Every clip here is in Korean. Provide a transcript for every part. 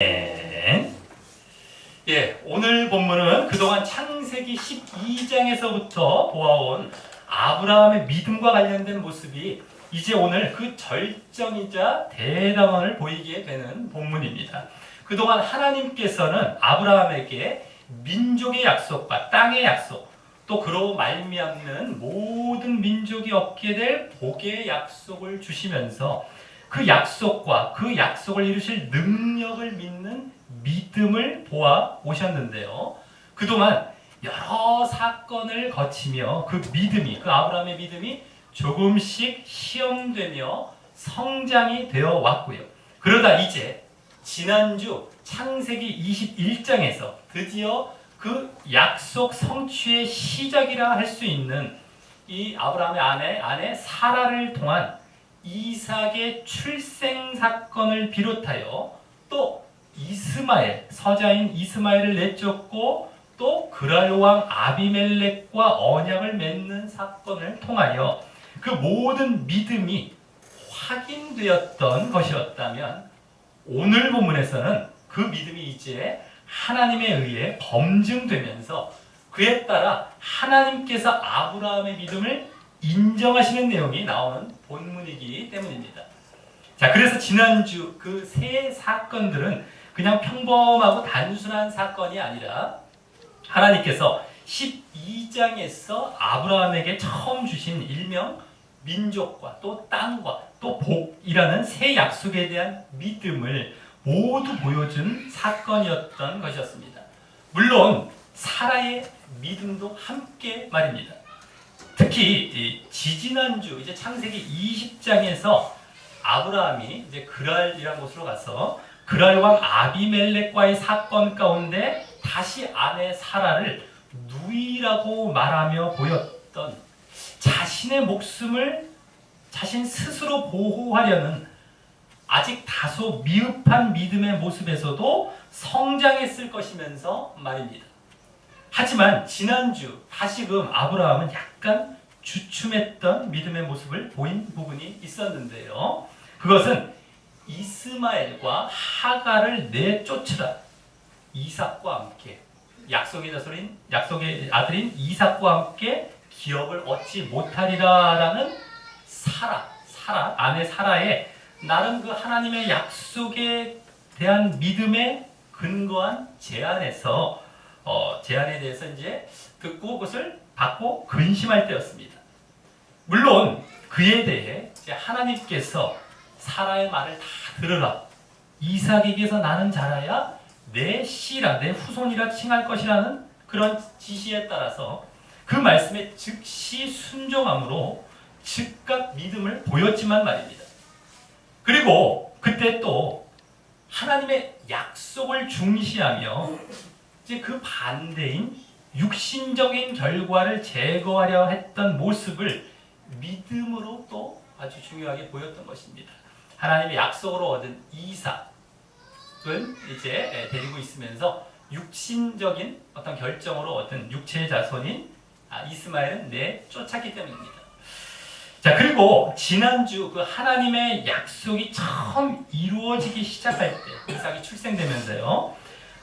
네. 오늘 본문은 그동안 창세기 12장에서부터 보아온 아브라함의 믿음과 관련된 모습이 이제 오늘 그 절정이자 대담함을 보이게 되는 본문입니다. 그동안 하나님께서는 아브라함에게 민족의 약속과 땅의 약속, 또 그로 말미암는 모든 민족이 얻게 될 복의 약속을 주시면서 그 약속과 그 약속을 이루실 능력을 믿는 믿음을 보아 오셨는데요. 그동안 여러 사건을 거치며 그 믿음이, 그 아브라함의 믿음이 조금씩 시험되며 성장이 되어 왔고요. 그러다 이제 지난주 창세기 21장에서 드디어 그 약속 성취의 시작이라 할 수 있는 이 아브라함의 아내 사라를 통한 이삭의 출생 사건을 비롯하여 또 이스마엘, 서자인 이스마엘을 내쫓고 또 그랄 왕 아비멜렉과 언약을 맺는 사건을 통하여 그 모든 믿음이 확인되었던 것이었다면 오늘 본문에서는 그 믿음이 이제 하나님에 의해 검증되면서 그에 따라 하나님께서 아브라함의 믿음을 인정하시는 내용이 나오는 본문이기 때문입니다. 자, 그래서 지난주 그 세 사건들은 그냥 평범하고 단순한 사건이 아니라 하나님께서 12장에서 아브라함에게 처음 주신 일명 민족과 또 땅과 또 복이라는 새 약속에 대한 믿음을 모두 보여준 사건이었던 것이었습니다. 물론 사라의 믿음도 함께 말입니다. 특히 지지난주 이제 창세기 20장에서 아브라함이 이제 그랄이라는 곳으로 가서 그랄 왕 아비멜렉과의 사건 가운데 다시 아내 사라를 누이라고 말하며 보였던 자신의 목숨을 자신 스스로 보호하려는 아직 다소 미흡한 믿음의 모습에서도 성장했을 것이면서 말입니다. 하지만 지난주 다시금 아브라함은 약간 주춤했던 믿음의 모습을 보인 부분이 있었는데요. 그것은 이스마엘과 하갈을 내쫓으라 이삭과 함께 약속의 아들인 이삭과 함께 기업을 얻지 못하리라라는 아내 사라의 나름 그 하나님의 약속에 대한 믿음에 근거한 제안에 대해서 이제 듣고 그것을 받고 근심할 때였습니다. 물론 그에 대해 이제 하나님께서 사라의 말을 다 들으라. 이삭에게서 나는 자라야 내 씨라, 내 후손이라 칭할 것이라는 그런 지시에 따라서 그 말씀에 즉시 순종함으로 즉각 믿음을 보였지만 말입니다. 그리고 그때 또 하나님의 약속을 중시하며 이제 그 반대인 육신적인 결과를 제거하려 했던 모습을 믿음으로 또 아주 중요하게 보였던 것입니다. 하나님의 약속으로 얻은 이삭은 이제 데리고 있으면서 육신적인 어떤 결정으로 얻은 육체의 자손인 이스마엘은 내쫓았기 때문입니다. 자, 그리고 지난주 그 하나님의 약속이 처음 이루어지기 시작할 때 이삭이 출생되면서요.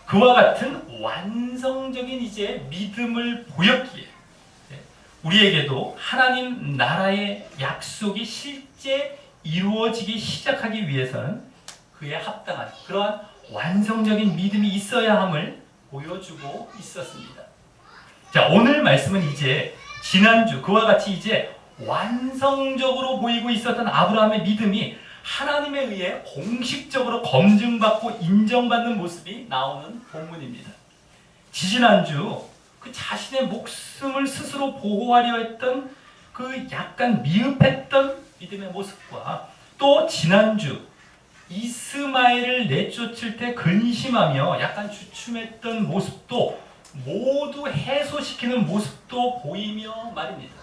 그와 같은 완성적인 이제 믿음을 보였기에 우리에게도 하나님 나라의 약속이 실제 이루어지기 시작하기 위해서는 그에 합당한 그러한 완성적인 믿음이 있어야 함을 보여주고 있었습니다. 자, 오늘 말씀은 이제 지난주 그와 같이 이제 완성적으로 보이고 있었던 아브라함의 믿음이 하나님에 의해 공식적으로 검증받고 인정받는 모습이 나오는 본문입니다. 지지난주 그 자신의 목숨을 스스로 보호하려 했던 그 약간 미흡했던 믿음의 모습과 또 지난주 이스마엘을 내쫓을 때 근심하며 약간 주춤했던 모습도 모두 해소시키는 모습도 보이며 말입니다.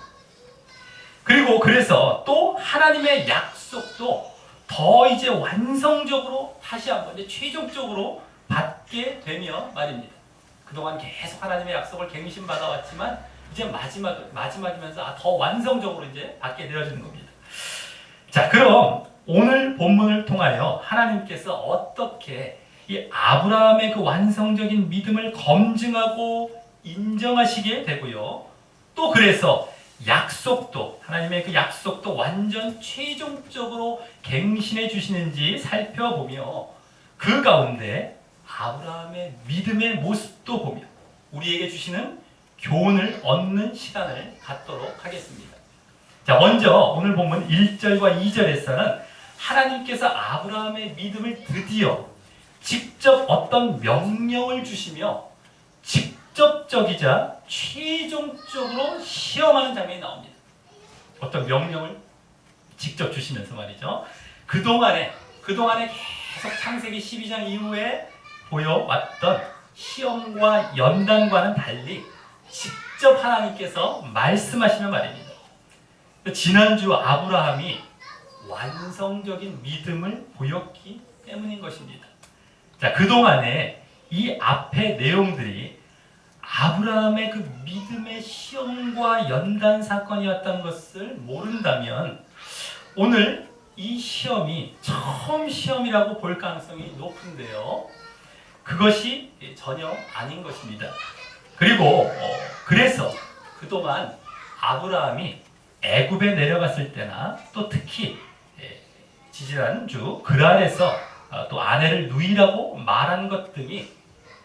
그리고 그래서 또 하나님의 약속도 더 이제 완성적으로 다시 한번 이제 최종적으로 받게 되며 말입니다. 그동안 계속 하나님의 약속을 갱신받아 왔지만 이제 마지막이면서 더 완성적으로 이제 받게 되어지는 겁니다. 자, 그럼 오늘 본문을 통하여 하나님께서 어떻게 이 이 아브라함의 그 완성적인 믿음을 검증하고 인정하시게 되고요. 또 그래서 약속도, 하나님의 그 약속도 완전 최종적으로 갱신해 주시는지 살펴보며 그 가운데 아브라함의 믿음의 모습도 보며 우리에게 주시는 교훈을 얻는 시간을 갖도록 하겠습니다. 자, 먼저 오늘 본문 1절과 2절에서는 하나님께서 아브라함의 믿음을 드디어 직접 어떤 명령을 주시며 직접적이자 최종적으로 시험하는 장면이 나옵니다. 어떤 명령을 직접 주시면서 말이죠. 그동안에 계속 창세기 12장 이후에 보여왔던 시험과 연단과는 달리 직접 하나님께서 말씀하시는 말입니다. 지난주 아브라함이 완성적인 믿음을 보였기 때문인 것입니다. 자, 그동안에 이 앞의 내용들이 아브라함의 그 믿음의 시험과 연단 사건이었던 것을 모른다면 오늘 이 시험이 처음 시험이라고 볼 가능성이 높은데요. 그것이 전혀 아닌 것입니다. 그리고 그래서 그동안 아브라함이 애굽에 내려갔을 때나 또 특히 지지난주 그랄에서 또 아내를 누이라고 말한 것 등이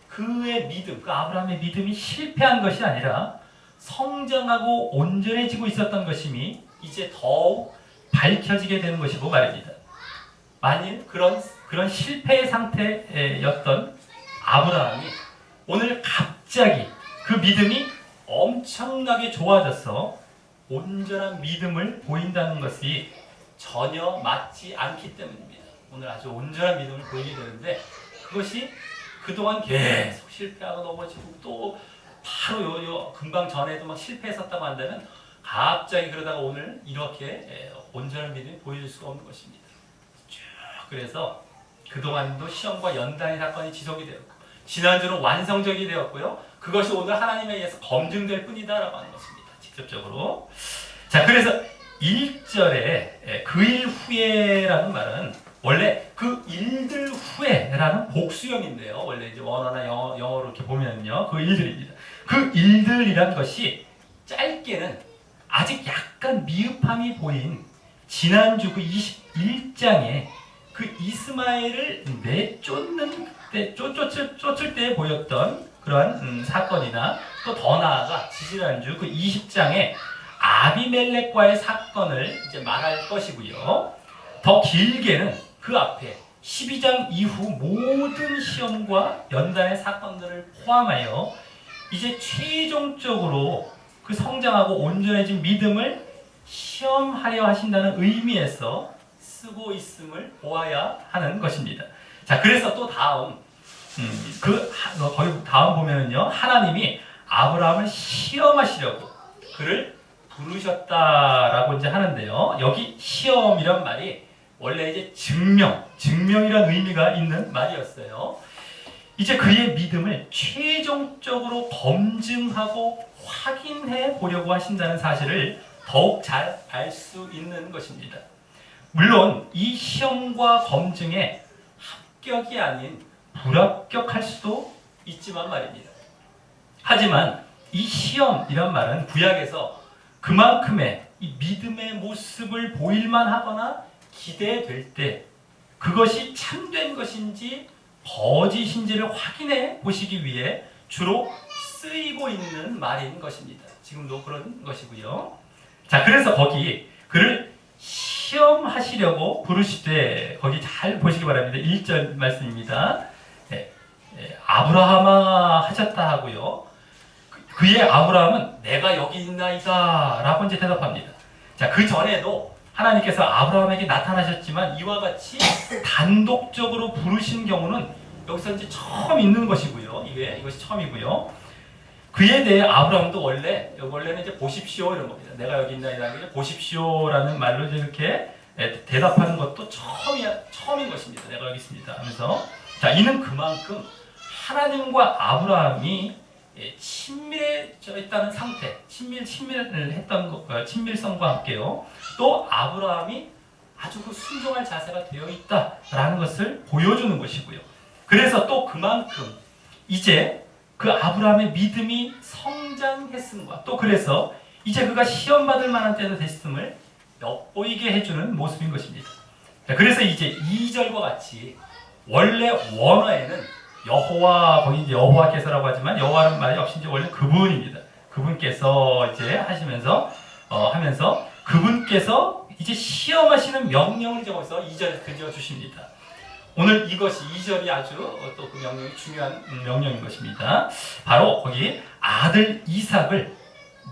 그의 믿음, 그 아브라함의 믿음이 실패한 것이 아니라 성장하고 온전해지고 있었던 것임이 이제 더욱 밝혀지게 되는 것이고 말입니다. 만일 그런 실패의 상태였던 아브라함이 오늘 갑자기 그 믿음이 엄청나게 좋아져서 온전한 믿음을 보인다는 것이 전혀 맞지 않기 때문입니다. 오늘 아주 온전한 믿음을 보이게 되는데 그것이 그동안 계속 실패하고 넘어지고 또 바로 요 금방 전에도 막 실패했었다고 한다면 갑자기 그러다가 오늘 이렇게 온전한 믿음이 보여줄 수가 없는 것입니다. 쭉 그래서 그동안도 시험과 연단의 사건이 지속이 되었고 지난주는 완성적이 되었고요. 그것이 오늘 하나님에 의해서 검증될 뿐이다라고 하는 것입니다. 직접적으로. 자, 그래서 1절에 그 일 후에라는 말은 원래 그 일들 후에라는 복수형인데요. 원래 이제 원어나 영어로 이렇게 보면요. 그 일들입니다. 그 일들이란 것이 짧게는 아직 약간 미흡함이 보인 지난주 그 21장에 그 이스마엘을 내쫓는 때, 쫓을 때 보였던 그러한 사건이나 또 더 나아가 지난주 그 20장에 아비멜렉과의 사건을 이제 말할 것이고요. 더 길게는 그 앞에 12장 이후 모든 시험과 연단의 사건들을 포함하여 이제 최종적으로 그 성장하고 온전해진 믿음을 시험하려 하신다는 의미에서 쓰고 있음을 보아야 하는 것입니다. 자, 그래서 또 다음 거기 다음 보면은요, 하나님이 아브라함을 시험하시려고 그를 부르셨다라고 이제 하는데요. 여기 시험이란 말이 원래 이제 증명이란 의미가 있는 말이었어요. 이제 그의 믿음을 최종적으로 검증하고 확인해 보려고 하신다는 사실을 더욱 잘 알 수 있는 것입니다. 물론 이 시험과 검증에 합격이 아닌 불합격할 수도 있지만 말입니다. 하지만 이 시험이란 말은 구약에서 그만큼의 이 믿음의 모습을 보일만 하거나 기대될 때 그것이 참된 것인지 거짓인지를 확인해 보시기 위해 주로 쓰이고 있는 말인 것입니다. 지금도 그런 것이고요. 자, 그래서 거기 그를 시험하시려고 부르시되 거기 잘 보시기 바랍니다. 1절 말씀입니다. 아브라함아 하셨다 하고요. 그의 아브라함은 내가 여기 있나이다 라고 이제 대답합니다. 자, 그 전에도 하나님께서 아브라함에게 나타나셨지만 이와 같이 단독적으로 부르신 경우는 여기서 이제 처음 있는 것이고요. 이것이 처음이고요. 그에 대해 아브라함도 원래는 이제 보십시오 이런 겁니다. 내가 여기 있나이다. 보십시오라는 말로 이렇게 대답하는 것도 처음인 것입니다. 내가 여기 있습니다 하면서, 자, 이는 그만큼 하나님과 아브라함이 친밀해져 있다는 상태, 친밀을 했던 것, 친밀성과 함께요. 또 아브라함이 아주 그 순종할 자세가 되어 있다라는 것을 보여주는 것이고요. 그래서 또 그만큼 이제 그 아브라함의 믿음이 성장했음과 또 그래서 이제 그가 시험받을 만한 때도 됐음을 엿보이게 해주는 모습인 것입니다. 자, 그래서 이제 2절과 같이 원래 원어에는 여호와, 거기 이제 여호와께서라고 하지만 여호와는 말이 없이 이제 원래 그분입니다. 그분께서 이제 하면서 그분께서 이제 시험하시는 명령을 이제 거기서 2절에 그려 주십니다. 오늘 이것이 2절이 아주 또 그 명령이 중요한 명령인 것입니다. 바로 거기 아들 이삭을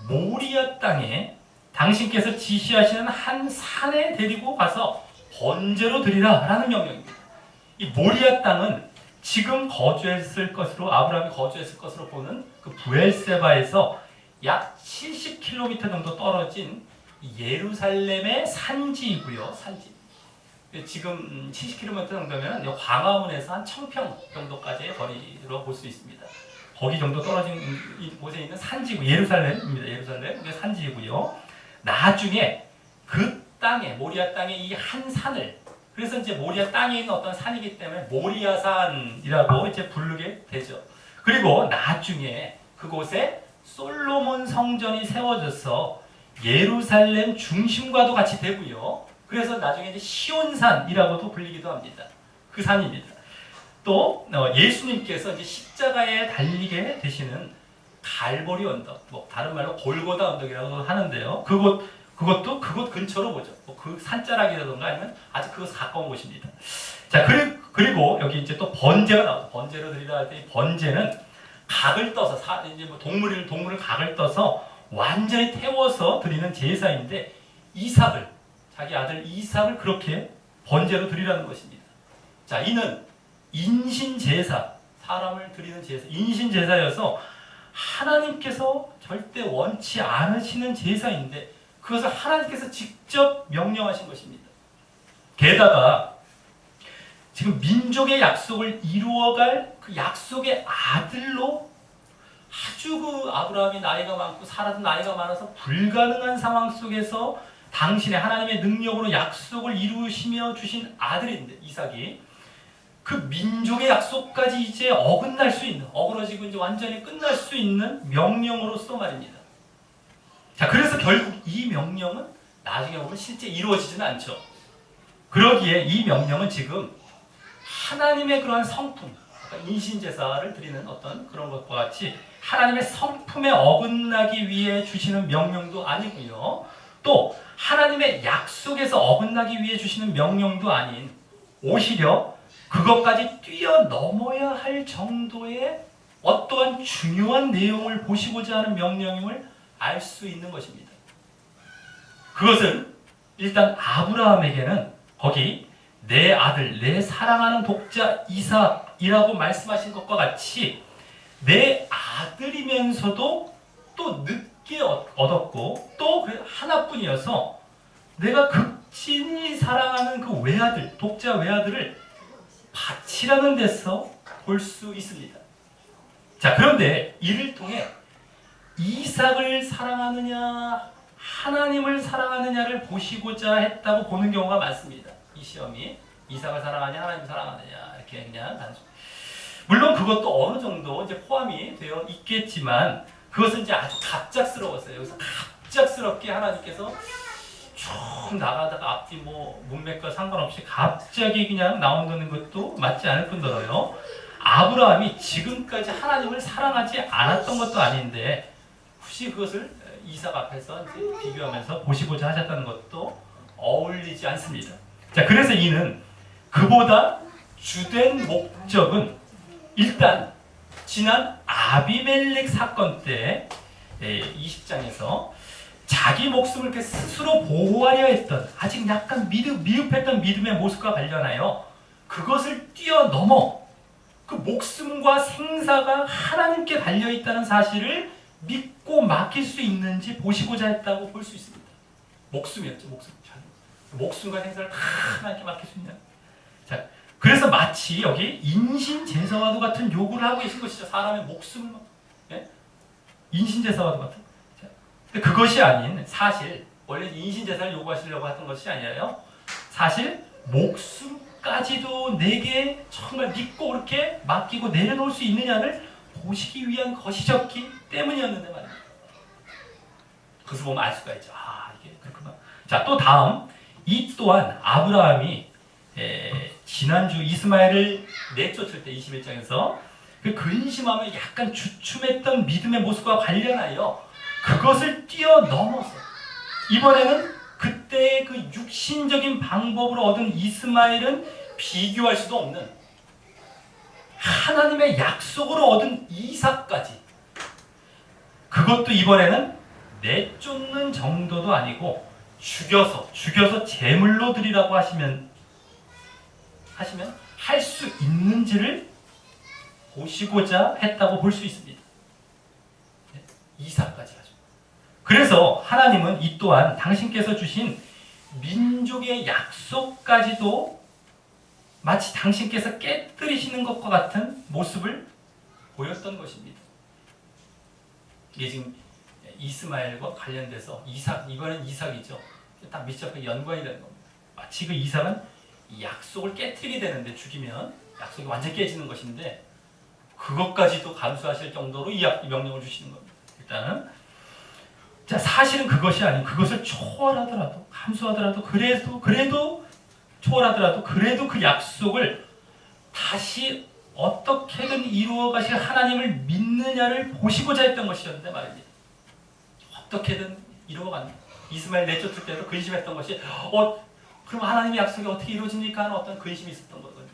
모리아 땅에 당신께서 지시하시는 한 산에 데리고 가서 번제로 드리라 라는 명령입니다. 이 모리아 땅은 지금 거주했을 것으로 아브라함이 거주했을 것으로 보는 그 부엘세바에서 약 70km 정도 떨어진 예루살렘의 산지이고요. 산지. 지금 70km 정도면 광화문에서 한 청평 정도까지의 거리로 볼 수 있습니다. 거기 정도 떨어진 곳에 있는 산지고 예루살렘입니다. 예루살렘 산지이고요. 나중에 그 땅에 모리아 땅에 이 한 산을 그래서 이제 모리아 땅에 있는 어떤 산이기 때문에 모리아산이라고 이제 부르게 되죠. 그리고 나중에 그곳에 솔로몬 성전이 세워져서 예루살렘 중심과도 같이 되고요. 그래서 나중에 이제 시온산이라고도 불리기도 합니다. 그 산입니다. 또 예수님께서 이제 십자가에 달리게 되시는 갈보리 언덕, 뭐 다른 말로 골고다 언덕이라고 하는데요. 그것도 그곳 근처로 보죠. 그 산자락이라든가 아니면 아주 그것에 가까운 곳입니다. 자, 그리고 여기 이제 또 번제가 나오죠. 번제로 드리라 할 때 이 번제는 각을 떠서 이제 뭐 동물을 각을 떠서 완전히 태워서 드리는 제사인데 자기 아들 이삭을 그렇게 번제로 드리라는 것입니다. 자, 이는 인신제사, 사람을 드리는 제사, 인신제사여서 하나님께서 절대 원치 않으시는 제사인데 그것을 하나님께서 직접 명령하신 것입니다. 게다가 지금 민족의 약속을 이루어갈 그 약속의 아들로 아주 그 아브라함이 나이가 많고 사라도 나이가 많아서 불가능한 상황 속에서 당신의 하나님의 능력으로 약속을 이루시며 주신 아들인데 이삭이 그 민족의 약속까지 이제 어긋날 수 있는 어그러지고 이제 완전히 끝날 수 있는 명령으로서 말입니다. 자, 그래서 결국 이 명령은 나중에 보면 실제 이루어지지는 않죠. 그러기에 이 명령은 지금 하나님의 그러한 성품, 인신제사를 드리는 어떤 그런 것과 같이 하나님의 성품에 어긋나기 위해 주시는 명령도 아니고요. 또 하나님의 약속에서 어긋나기 위해 주시는 명령도 아닌 오히려 그것까지 뛰어넘어야 할 정도의 어떠한 중요한 내용을 보시고자 하는 명령임을 알 수 있는 것입니다. 그것은 일단 아브라함에게는 거기 내 아들, 내 사랑하는 독자 이삭이라고 말씀하신 것과 같이 내 아들이면서도 또 늦게 얻었고 또 그 하나뿐이어서 내가 극진히 사랑하는 그 외아들, 독자 외아들을 바치라는 데서 볼 수 있습니다. 자, 그런데 이를 통해 이삭을 사랑하느냐 하나님을 사랑하느냐를 보시고자 했다고 보는 경우가 많습니다. 이 시험이 이삭을 사랑하느냐 하나님을 사랑하느냐 이렇게 그냥 단순. 물론 그것도 어느 정도 이제 포함이 되어 있겠지만 그것은 이제 아주 갑작스러웠어요. 여기서 갑작스럽게 하나님께서 쭉 나가다가 앞뒤 뭐 문맥과 상관없이 갑자기 그냥 나온다는 것도 맞지 않을 뿐더러요. 아브라함이 지금까지 하나님을 사랑하지 않았던 것도 아닌데 굳이 그것을 이삭 앞에서 이제 비교하면서 보시고자 하셨다는 것도 어울리지 않습니다. 자, 그래서 이는 그보다 주된 목적은 일단 지난 아비멜렉 사건 때 20장에서 자기 목숨을 이렇게 스스로 보호하려 했던 아직 약간 미흡했던 믿음의 모습과 관련하여 그것을 뛰어넘어 그 목숨과 생사가 하나님께 달려있다는 사실을 믿고 맡길 수 있는지 보시고자 했다고 볼 수 있습니다. 목숨이었죠. 목숨과 생사를 다 하나님께 맡길 수 있냐. 자, 그래서 마치 여기 인신제사와도 같은 요구를 하고 계신 것이죠. 사람의 목숨, 인신제사와도 같은. 자, 근데 그것이 아닌 사실 원래 인신제사를 요구하시려고 했던 것이 아니라요. 사실 목숨 이삭까지도 내게 정말 믿고 그렇게 맡기고 내려놓을 수 있느냐를 보시기 위한 것이었기 때문이었는데 말입니다. 그것을 보면 알 수가 있죠. 아, 이게 그렇구나. 자, 또 다음 이 또한 아브라함이 지난주 이스마엘을 내쫓을 때 21장에서 그 근심하며 약간 주춤했던 믿음의 모습과 관련하여 그것을 뛰어넘어서 이번에는 그때의 그 육신적인 방법으로 얻은 이스마엘은 비교할 수도 없는 하나님의 약속으로 얻은 이삭까지, 그것도 이번에는 내쫓는 정도도 아니고 죽여서 제물로 드리라고 하시면 할 수 있는지를 보시고자 했다고 볼 수 있습니다. 이삭까지 하죠. 그래서 하나님은 이 또한 당신께서 주신 민족의 약속까지도 마치 당신께서 깨뜨리시는 것과 같은 모습을 보였던 것입니다. 이게 지금 이스마엘과 관련돼서 이번엔 이삭이죠. 딱 밀접하게 연관이 되는 겁니다. 마치 그 이삭은 이 약속을 깨뜨리게 되는데, 죽이면 약속이 완전히 깨지는 것인데 그것까지도 감수하실 정도로 이 명령을 주시는 겁니다. 일단은 자, 사실은 그것이 아닌, 그것을 초월하더라도, 감수하더라도, 그래도 초월하더라도 그래도 그 약속을 다시 어떻게든 이루어 가실 하나님을 믿느냐를 보시고자 했던 것이었는데 말입니다. 어떻게든 이루어가는, 이스마엘 내쫓을 때도 근심했던 것이 그럼 하나님의 약속이 어떻게 이루어집니까 하는 어떤 근심이 있었던 거거든요.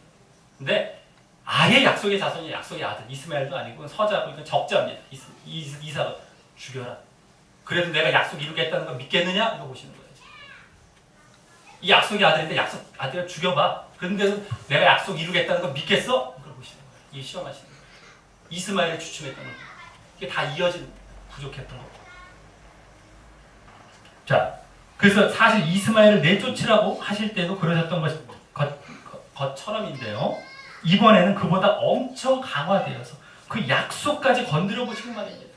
근데 아예 약속의 자손이, 약속의 아들 이스마엘도 아니고 서자고 이건 적자입니다. 이삭을 죽여라. 그래도 내가 약속 이루겠다는 걸 믿겠느냐? 이거 보시는 거예요. 이 약속의 아들인데 약속 아들을 죽여봐. 그런데 내가 약속 이루겠다는 걸 믿겠어? 이걸 보시는 거예요. 이 시험하시는 거예요. 이스마엘을 주춤했던 거예요. 이게 다 이어진, 부족했던 거예요. 자, 그래서 사실 이스마엘을 내쫓으라고 하실 때도 그러셨던 것처럼인데요. 이번에는 그보다 엄청 강화되어서 그 약속까지 건드려 보시는 말입니다.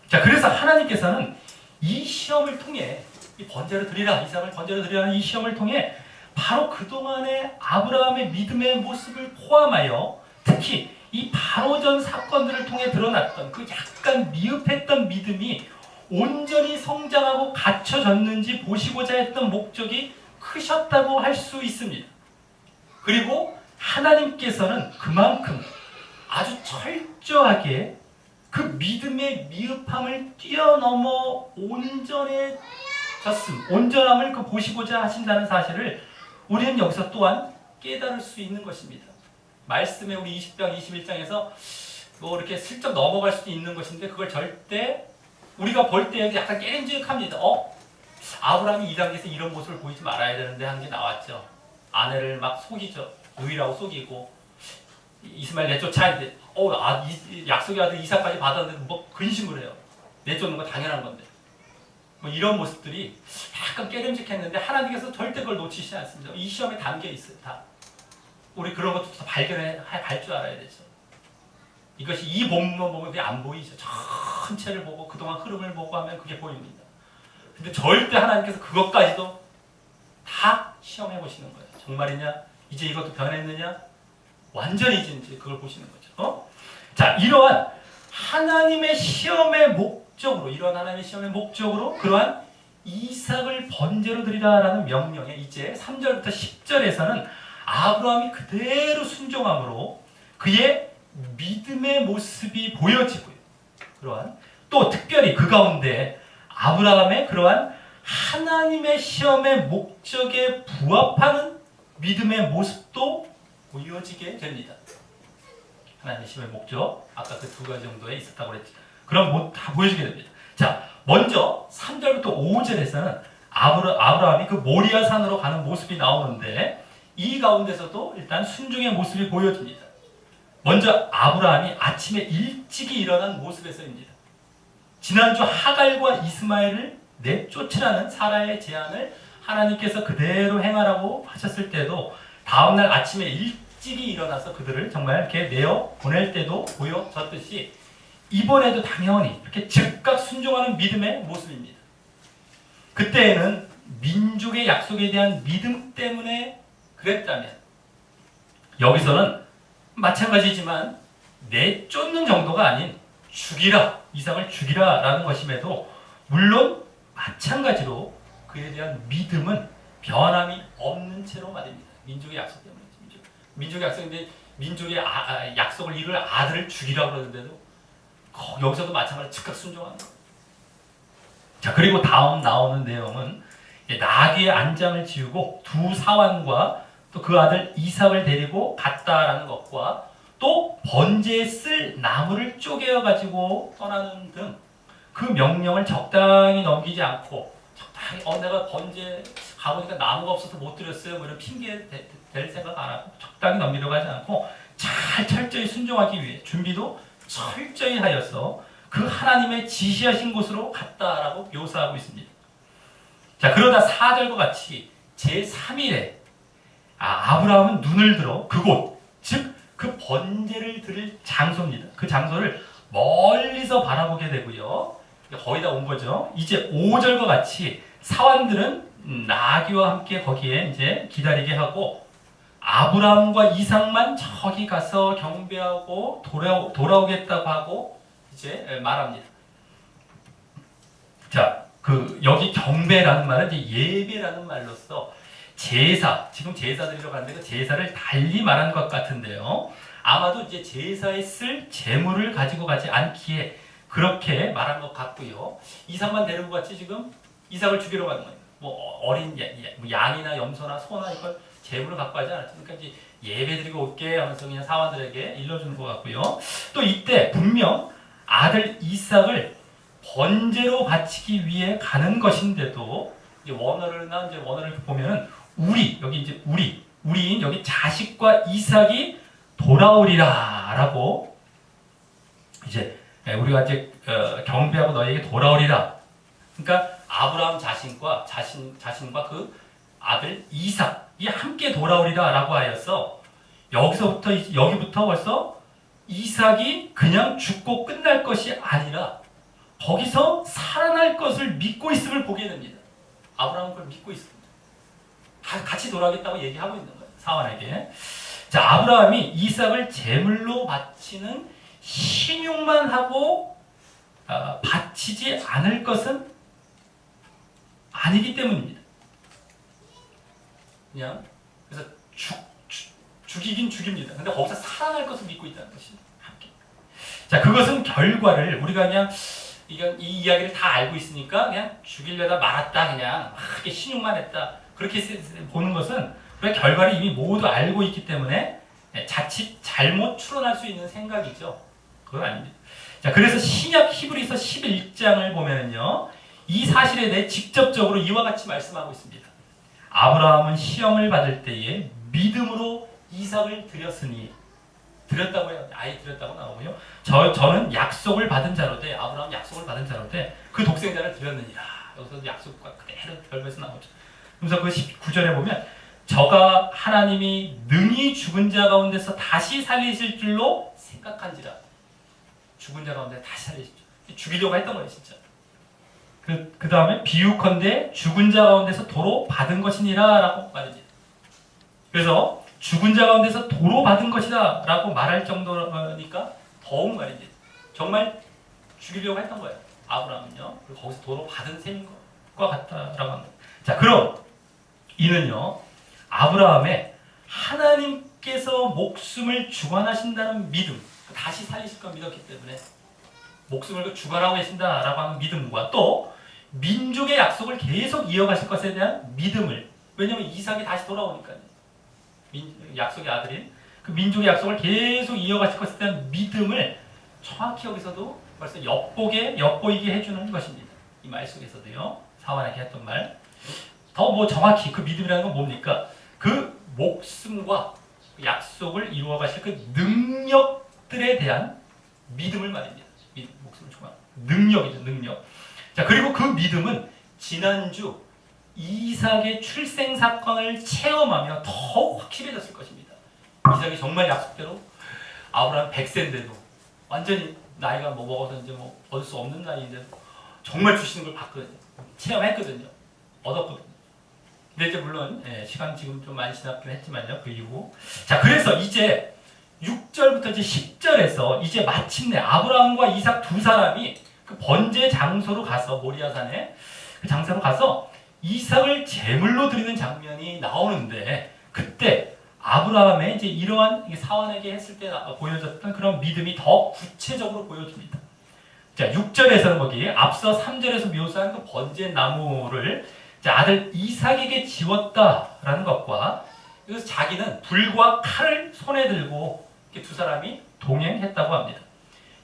자, 그래서 하나님께서는 이 시험을 통해, 이 번제를 드리라, 이삭을 번제로 드리라는 이 시험을 통해 바로 그동안의 아브라함의 믿음의 모습을 포함하여 특히 이 바로전 사건들을 통해 드러났던 그 약간 미흡했던 믿음이 온전히 성장하고 갖춰졌는지 보시고자 했던 목적이 크셨다고 할 수 있습니다. 그리고 하나님께서는 그만큼 아주 철저하게 그 믿음의 미흡함을 뛰어넘어 온전함을 그 보시고자 하신다는 사실을 우리는 여기서 또한 깨달을 수 있는 것입니다. 말씀에 우리 20장, 21장에서 뭐 이렇게 슬쩍 넘어갈 수도 있는 것인데 그걸 절대 우리가 볼 때 약간 깨름직합니다. 아브라함이 이 단계에서 이런 모습을 보이지 말아야 되는데 하는 게 나왔죠. 아내를 막 속이죠. 누이라고 속이고 이스마엘 내쫓아야지. 약속의 아들 이삭까지 받았는데 뭐 근심을 해요. 내쫓는 거 당연한 건데. 뭐 이런 모습들이 약간 깨름직했는데 하나님께서 절대 그걸 놓치시지 않습니다. 이 시험에 담겨 있어요. 다. 우리 그런 것도 다 갈 줄 알아야 되죠. 이것이 이 본문만 보면 그게 안 보이죠. 전체를 보고 그동안 흐름을 보고 하면 그게 보입니다. 근데 절대 하나님께서 그것까지도 다 시험해 보시는 거예요. 정말이냐? 이제 이것도 변했느냐? 완전히 이제 그걸 보시는 거죠. 자, 이러한 하나님의 시험의 목적으로, 그러한 이삭을 번제로 드리라라는 명령에 이제 3절부터 10절에서는 아브라함이 그대로 순종함으로 그의 믿음의 모습이 보여지고요. 그러한 또 특별히 그 가운데 아브라함의 그러한 하나님의 시험의 목적에 부합하는 믿음의 모습도 보여지게 됩니다. 하나님의 시험의 목적, 아까 그 두 가지 정도에 있었다고 그랬죠. 그럼 다 보여지게 됩니다. 자, 먼저 3절부터 5절에서는 아브라함이 그 모리아 산으로 가는 모습이 나오는데 이 가운데서도 일단 순종의 모습이 보여집니다. 먼저 아브라함이 아침에 일찍이 일어난 모습에서입니다. 지난주 하갈과 이스마엘을 내쫓으라는 사라의 제안을 하나님께서 그대로 행하라고 하셨을 때도 다음날 아침에 일찍이 일어나서 그들을 정말 이렇게 내어 보낼 때도 보여졌듯이 이번에도 당연히 이렇게 즉각 순종하는 믿음의 모습입니다. 그때에는 민족의 약속에 대한 믿음 때문에 그랬다면 여기서는 마찬가지지만 내쫓는 정도가 아닌 죽이라, 이삭을 죽이라라는 것임에도 물론 마찬가지로 그에 대한 믿음은 변함이 없는 채로 말입니다. 민족의 약속 때문에. 민족의 약속인데 민족의 약속을 이룰 아들을 죽이라고 그러는데도 여기서도 마찬가지로 즉각 순종하는 거예요. 자, 그리고 다음 나오는 내용은 나귀의 안장을 지우고 두 사환과 또 그 아들 이삭을 데리고 갔다라는 것과 또 번제에 쓸 나무를 쪼개어 가지고 떠나는 등 그 명령을 적당히 넘기지 않고 적당히 내가 번제 가보니까 나무가 없어서 못 드렸어요 뭐 이런 핑계 될 생각 안 하고 적당히 넘기려고 하지 않고 잘 철저히 순종하기 위해 준비도 철저히 하여서 그 하나님의 지시하신 곳으로 갔다라고 묘사하고 있습니다. 자, 그러다 4절과 같이 제3일에 아브라함은 눈을 들어 그곳, 즉 그 번제를 드릴 장소입니다. 그 장소를 멀리서 바라보게 되고요. 거의 다 온 거죠. 이제 5절과 같이 사환들은 나귀와 함께 거기에 이제 기다리게 하고 아브라함과 이삭만 저기 가서 경배하고 돌아오겠다고 하고 이제 말합니다. 자, 여기 경배라는 말은 이제 예배라는 말로서 제사, 지금 제사 드리러 가는데 그 제사를 달리 말한 것 같은데요. 아마도 이제 제사에 쓸 재물을 가지고 가지 않기에 그렇게 말한 것 같고요. 이삭만 데리고 갔지 지금 이삭을 죽이러 가는 거예요. 뭐 어린 양이나 염소나 소나 이걸 재물을 갖고 가지 않았죠. 그러니까 이제 예배 드리고 올게 하면서 그냥 사원들에게 일러주는 것 같고요. 또 이때 분명 아들 이삭을 번제로 바치기 위해 가는 것인데도 이제 원어를 보면은 여기 이제 우리인 여기 자식과 이삭이 돌아오리라라고 이제 우리가 이제 경배하고 너에게 돌아오리라. 그러니까 아브라함 자신과 그 아들 이삭이 함께 돌아오리라라고 하여서 여기부터 벌써 이삭이 그냥 죽고 끝날 것이 아니라 거기서 살아날 것을 믿고 있음을 보게 됩니다. 아브라함은 그걸 믿고 있습니다. 같이 돌아오겠다고 얘기하고 있는 거예요. 사환에게. 자, 아브라함이 이삭을 제물로 바치는 신용만 하고 바치지 않을 것은 아니기 때문입니다. 그냥 그래서 죽이긴 죽입니다. 근데 거기서 살아날 것을 믿고 있다는 것이 함께. 자, 그것은 결과를 우리가 그냥 이 이야기를 다 알고 있으니까 그냥 죽이려다 말았다 그냥 이렇게 신용만 했다 그렇게 보는 것은 우리가 결과를 이미 모두 알고 있기 때문에 자칫 잘못 추론할 수 있는 생각이죠. 그건 아닙니다. 자, 그래서 신약 히브리서 11장을 보면은요, 이 사실에 대해 직접적으로 이와 같이 말씀하고 있습니다. 아브라함은 시험을 받을 때에 믿음으로 이삭을 드렸다고 해요. 아예 드렸다고 나오고요. 저는 약속을 받은 자로되 아브라함 약속을 받은 자로되 그 독생자를 드렸느니라. 여기서 약속과 그대로 결부해서 나오죠. 그래서 그 19절에 보면 저가 하나님이 능히 죽은 자 가운데서 다시 살리실 줄로 생각한지라. 죽은 자 가운데 다시 살리실 줄. 죽이려고 했던 거예요, 진짜. 그 다음에 비유컨대 죽은 자 가운데서 도로 받은 것이니라 라고 말입니다. 그래서 죽은 자 가운데서 도로 받은 것이다 라고 말할 정도니까 더욱 말이지. 정말 죽이려고 했던 거예요. 아브라함은요. 그리고 거기서 도로 받은 셈인 것과 같다라고 합니다. 자, 그럼 이는요. 아브라함의 하나님께서 목숨을 주관하신다는 믿음, 다시 살리실 걸 믿었기 때문에 목숨을 주관하고 계신다라고 하는 믿음과 또 민족의 약속을 계속 이어가실 것에 대한 믿음을, 왜냐하면 이삭이 다시 돌아오니까요. 약속의 아들인 그 민족의 약속을 계속 이어가실 것에 대한 믿음을 정확히 여기서도 벌써 엿보이게 해주는 것입니다. 이 말 속에서도요. 사환에게 했던 말. 더 뭐 정확히 그 믿음이라는 건 뭡니까? 그 목숨과 약속을 이루어가실 그 능력들에 대한 믿음을 말입니다. 목숨을 주관. 능력이죠, 능력. 자, 그리고 그 믿음은 지난주 이삭의 출생 사건을 체험하며 더욱 확실해졌을 것입니다. 이삭이 정말 약속대로 아브라함 100세인데도 완전히 나이가 먹어서 이제 얻을 수 없는 나이인데도 정말 주시는 걸 봤거든요. 체험했거든요. 얻었거든요. 근데 이제 물론 시간 지금 좀 많이 지났긴 했지만요. 그 이후 자 그래서 이제 6절부터 이제 10절에서 이제 마침내 아브라함과 이삭 두 사람이 그 번제 장소로 가서 모리아산에 그 장소로 가서 이삭을 제물로 드리는 장면이 나오는데 그때 아브라함의 이제 이러한 사환에게 했을 때 보여졌던 그런 믿음이 더 구체적으로 보여집니다. 자 6절에서는 거기 앞서 3절에서 묘사한 그 번제 나무를 아들 이삭에게 지웠다라는 것과 그래서 자기는 불과 칼을 손에 들고 이렇게 두 사람이 동행했다고 합니다.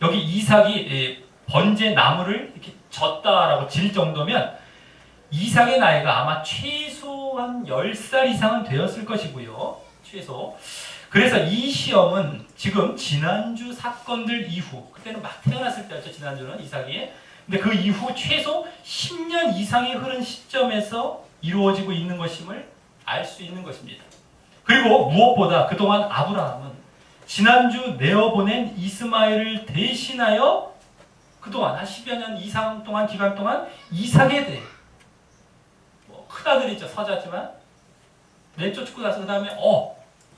여기 이삭이 번제 나무를 이렇게 졌다라고 질 정도면 이삭의 나이가 아마 최소한 10살 이상은 되었을 것이고요. 최소. 그래서 이 시험은 지금 지난주 사건들 이후, 그때는 막 태어났을 때였죠. 지난주는 이삭이. 근데 그 이후 최소 10년 이상이 흐른 시점에서 이루어지고 있는 것임을 알 수 있는 것입니다. 그리고 무엇보다 그동안 아브라함은 지난주 내어보낸 이스마엘을 대신하여 그동안 한 10여 년 이상 동안 기간 동안 이삭에 대해 큰아들이죠. 서자지만 내쫓고 나서 그 다음에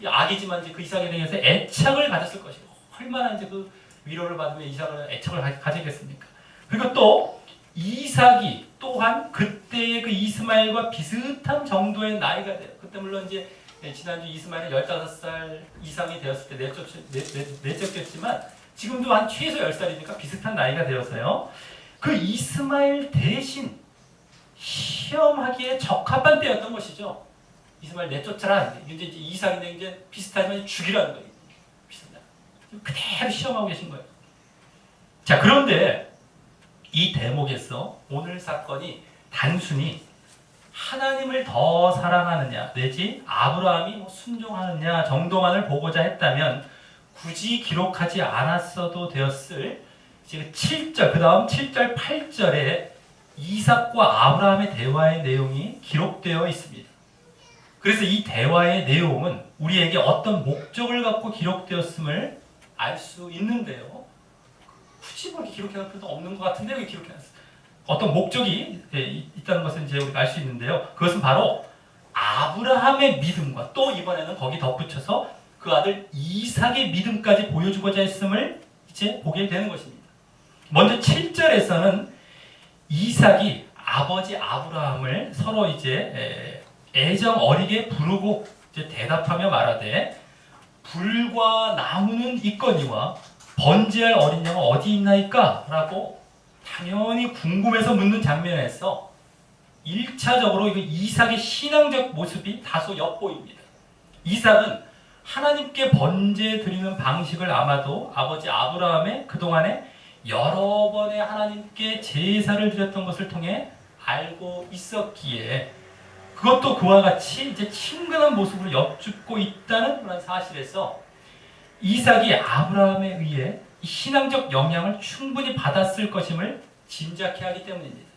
아기지만 이제 그 이삭에 대해서 애착을 가졌을 것이고 얼마나 이제 그 위로를 받으면 이삭을 애착을 가지겠습니까? 그리고 또 이삭이 또한 그때의 그 이스마엘과 비슷한 정도의 나이가 돼요. 그때 물론 이제 지난주 이스마엘이 15살 이상이 되었을 때 내쫓겼지만 지금도 한 최소 10살이니까 비슷한 나이가 되어서요. 그 이스마엘 대신 시험하기에 적합한 때였던 것이죠. 이스마엘 내쫓아라. 이제 이삭인데 이제 비슷하지만 죽이라는 거예요. 비슷하다. 그대로 시험하고 계신 거예요. 자, 그런데 이 대목에서 오늘 사건이 단순히 하나님을 더 사랑하느냐 내지 아브라함이 순종하느냐 정도만을 보고자 했다면 굳이 기록하지 않았어도 되었을 지금 7절 그 다음 7절 8절에 이삭과 아브라함의 대화의 내용이 기록되어 있습니다. 그래서 이 대화의 내용은 우리에게 어떤 목적을 갖고 기록되었음을 알 수 있는데요. 굳이 뭐 기록해놓을 필요도 없는 것 같은데 왜 기록해놨어요? 어떤 목적이 있다는 것을 이제 우리가 알 수 있는데요. 그것은 바로 아브라함의 믿음과 또 이번에는 거기 덧붙여서 그 아들 이삭의 믿음까지 보여주고자 했음을 이제 보게 되는 것입니다. 먼저 7절에서는 이삭이 아버지 아브라함을 서로 이제 애정 어리게 부르고 이제 대답하며 말하되 불과 나무는 있거니와 번제할 어린 양은 어디 있나이까? 라고 당연히 궁금해서 묻는 장면에서 1차적으로 이삭의 신앙적 모습이 다소 엿보입니다. 이삭은 하나님께 번제 드리는 방식을 아마도 아버지 아브라함의 그동안에 여러 번의 하나님께 제사를 드렸던 것을 통해 알고 있었기에 그것도 그와 같이 이제 친근한 모습으로 엿줍고 있다는 그런 사실에서 이삭이 아브라함에 의해 신앙적 영향을 충분히 받았을 것임을 짐작해 하기 때문입니다.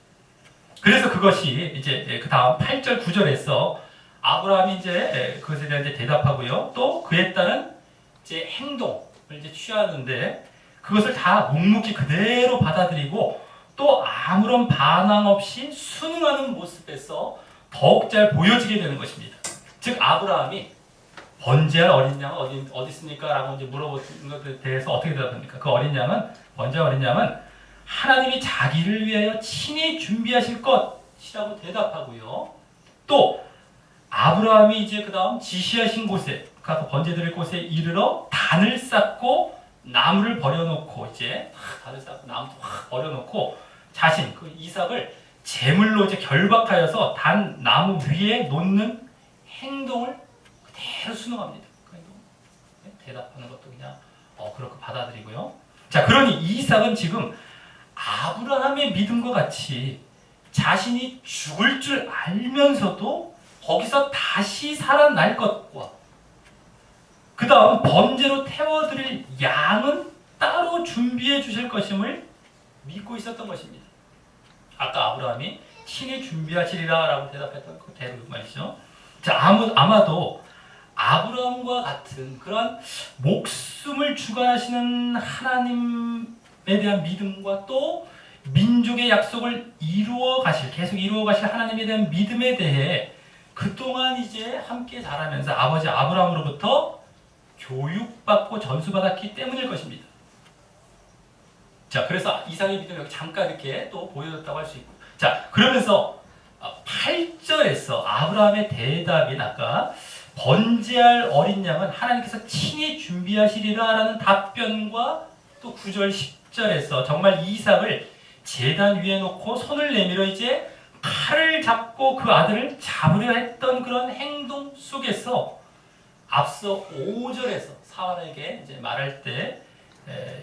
그래서 그것이 이제 그 다음 8절 9절에서 아브라함이 이제 그것에 대한 이제 대답하고요. 또 그에 따른 이제 행동을 이제 취하는데 그것을 다 묵묵히 그대로 받아들이고 또 아무런 반항 없이 순응하는 모습에서 더욱 잘 보여지게 되는 것입니다. 즉 아브라함이 번제할 어린 양은 어디 있습니까? 라고 이제 물어보는 것에 대해서 어떻게 대답합니까? 그 어린 양은 번제할 어린 양은 하나님이 자기를 위하여 친히 준비하실 것이라고 대답하고요. 또 아브라함이 이제 그 다음 지시하신 곳에 가서 번제 드릴 곳에 이르러 단을 쌓고 나무를 버려놓고 이제 단을 쌓고 나무도 버려놓고 자신 그 이삭을 제물로 이제 결박하여서 단 나무 위에 놓는 행동을 그대로 순응합니다. 그 행동. 대답하는 것도 그냥 그렇게 받아들이고요. 자, 그러니 이삭은 지금 아브라함의 믿음과 같이 자신이 죽을 줄 알면서도 거기서 다시 살아날 것과 그 다음 번제로 태워드릴 양은 따로 준비해 주실 것임을 믿고 있었던 것입니다. 아까 아브라함이 친히 준비하시리라 라고 대답했던 그 대로 말이죠. 자, 아마도 아브라함과 같은 그런 목숨을 주관하시는 하나님에 대한 믿음과 또 민족의 약속을 계속 이루어 가실 하나님에 대한 믿음에 대해 그동안 이제 함께 자라면서 아버지 아브라함으로부터 교육받고 전수받았기 때문일 것입니다. 자, 그래서 이삭의 믿음이 여기 잠깐 이렇게 또 보여줬다고 할 수 있고. 자, 그러면서 8절에서 아브라함의 대답인 아까 번제할 어린 양은 하나님께서 친히 준비하시리라 라는 답변과 또 9절 10절에서 정말 이삭을 제단 위에 놓고 손을 내밀어 이제 칼을 잡고 그 아들을 잡으려 했던 그런 행동 속에서 앞서 5절에서 사환에게 이제 말할 때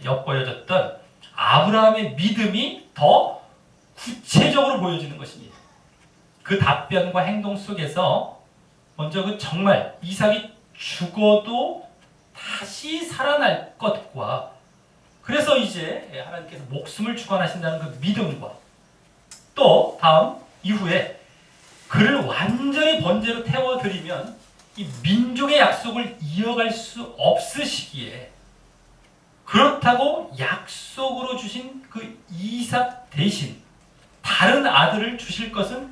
엿보여졌던 아브라함의 믿음이 더 구체적으로 보여지는 것입니다. 그 답변과 행동 속에서 먼저 그 정말 이삭이 죽어도 다시 살아날 것과 그래서 이제 하나님께서 목숨을 주관하신다는 그 믿음과 또 다음 이후에 그를 완전히 번제로 태워드리면 이 민족의 약속을 이어갈 수 없으시기에 그렇다고 약속으로 주신 그 이삭 대신 다른 아들을 주실 것은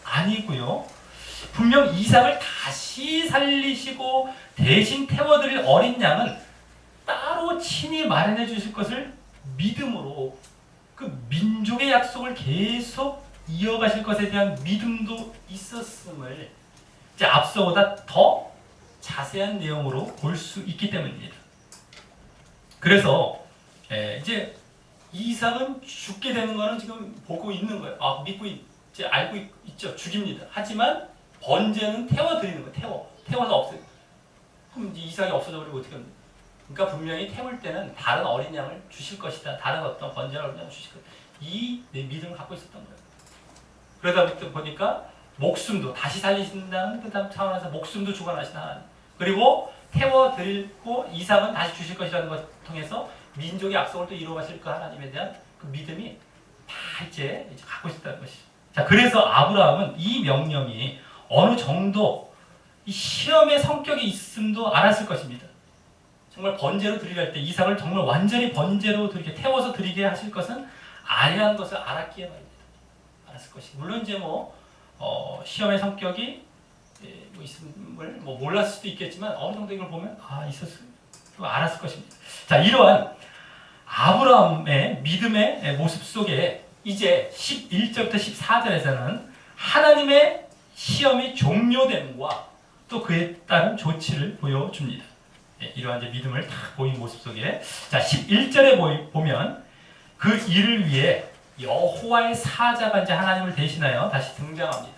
아니고요. 분명 이삭을 다시 살리시고 대신 태워드릴 어린 양은 따로 친히 마련해 주실 것을 믿음으로 그 민족의 약속을 계속 이어가실 것에 대한 믿음도 있었음을 이제 앞서보다 더 자세한 내용으로 볼 수 있기 때문입니다. 그래서 이제 이삭은 죽게 되는 거는 지금 보고 있는 거예요. 믿고 이제 알고 있죠. 죽입니다. 하지만 번제는 태워드리는 거예요. 태워서 없어요. 그럼 이제 이삭이 없어져 버리고 어떻게 합니까? 그러니까 분명히 태울 때는 다른 어린 양을 주실 것이다. 다른 어떤 번제를 어린 양을 주실 것이다. 이 믿음을 갖고 있었던 거예요. 그러다 보니까 목숨도 다시 살리신다는 그 차원에서 목숨도 주관하신 하나님. 그리고 태워드리고 이삭은 다시 주실 것이라는 것을 통해서 민족의 약속을 또 이루어가실 그 하나님에 대한 그 믿음이 다 이제 갖고 있었다는 것이죠. 자, 그래서 아브라함은 이 명령이 어느 정도 이 시험의 성격이 있음도 알았을 것입니다. 정말 번제로 드리려 할 때 이삭을 정말 완전히 번제로 드리게 태워서 드리게 하실 것은 아니라는 것을 알았기에 말입니다. 알았을 것이. 물론 이제 시험의 성격이 있음을 몰랐을 수도 있겠지만 어느 정도 이걸 보면 있었을 또 알았을 것입니다. 자, 이러한 아브라함의 믿음의 모습 속에 이제 11절부터 14절에서는 하나님의 시험이 종료됨과 또 그에 따른 조치를 보여줍니다. 이러한 이제 믿음을 다 보인 모습 속에 자 11절에 보면 그 일을 위해 여호와의 사자가 이제 하나님을 대신하여 다시 등장합니다.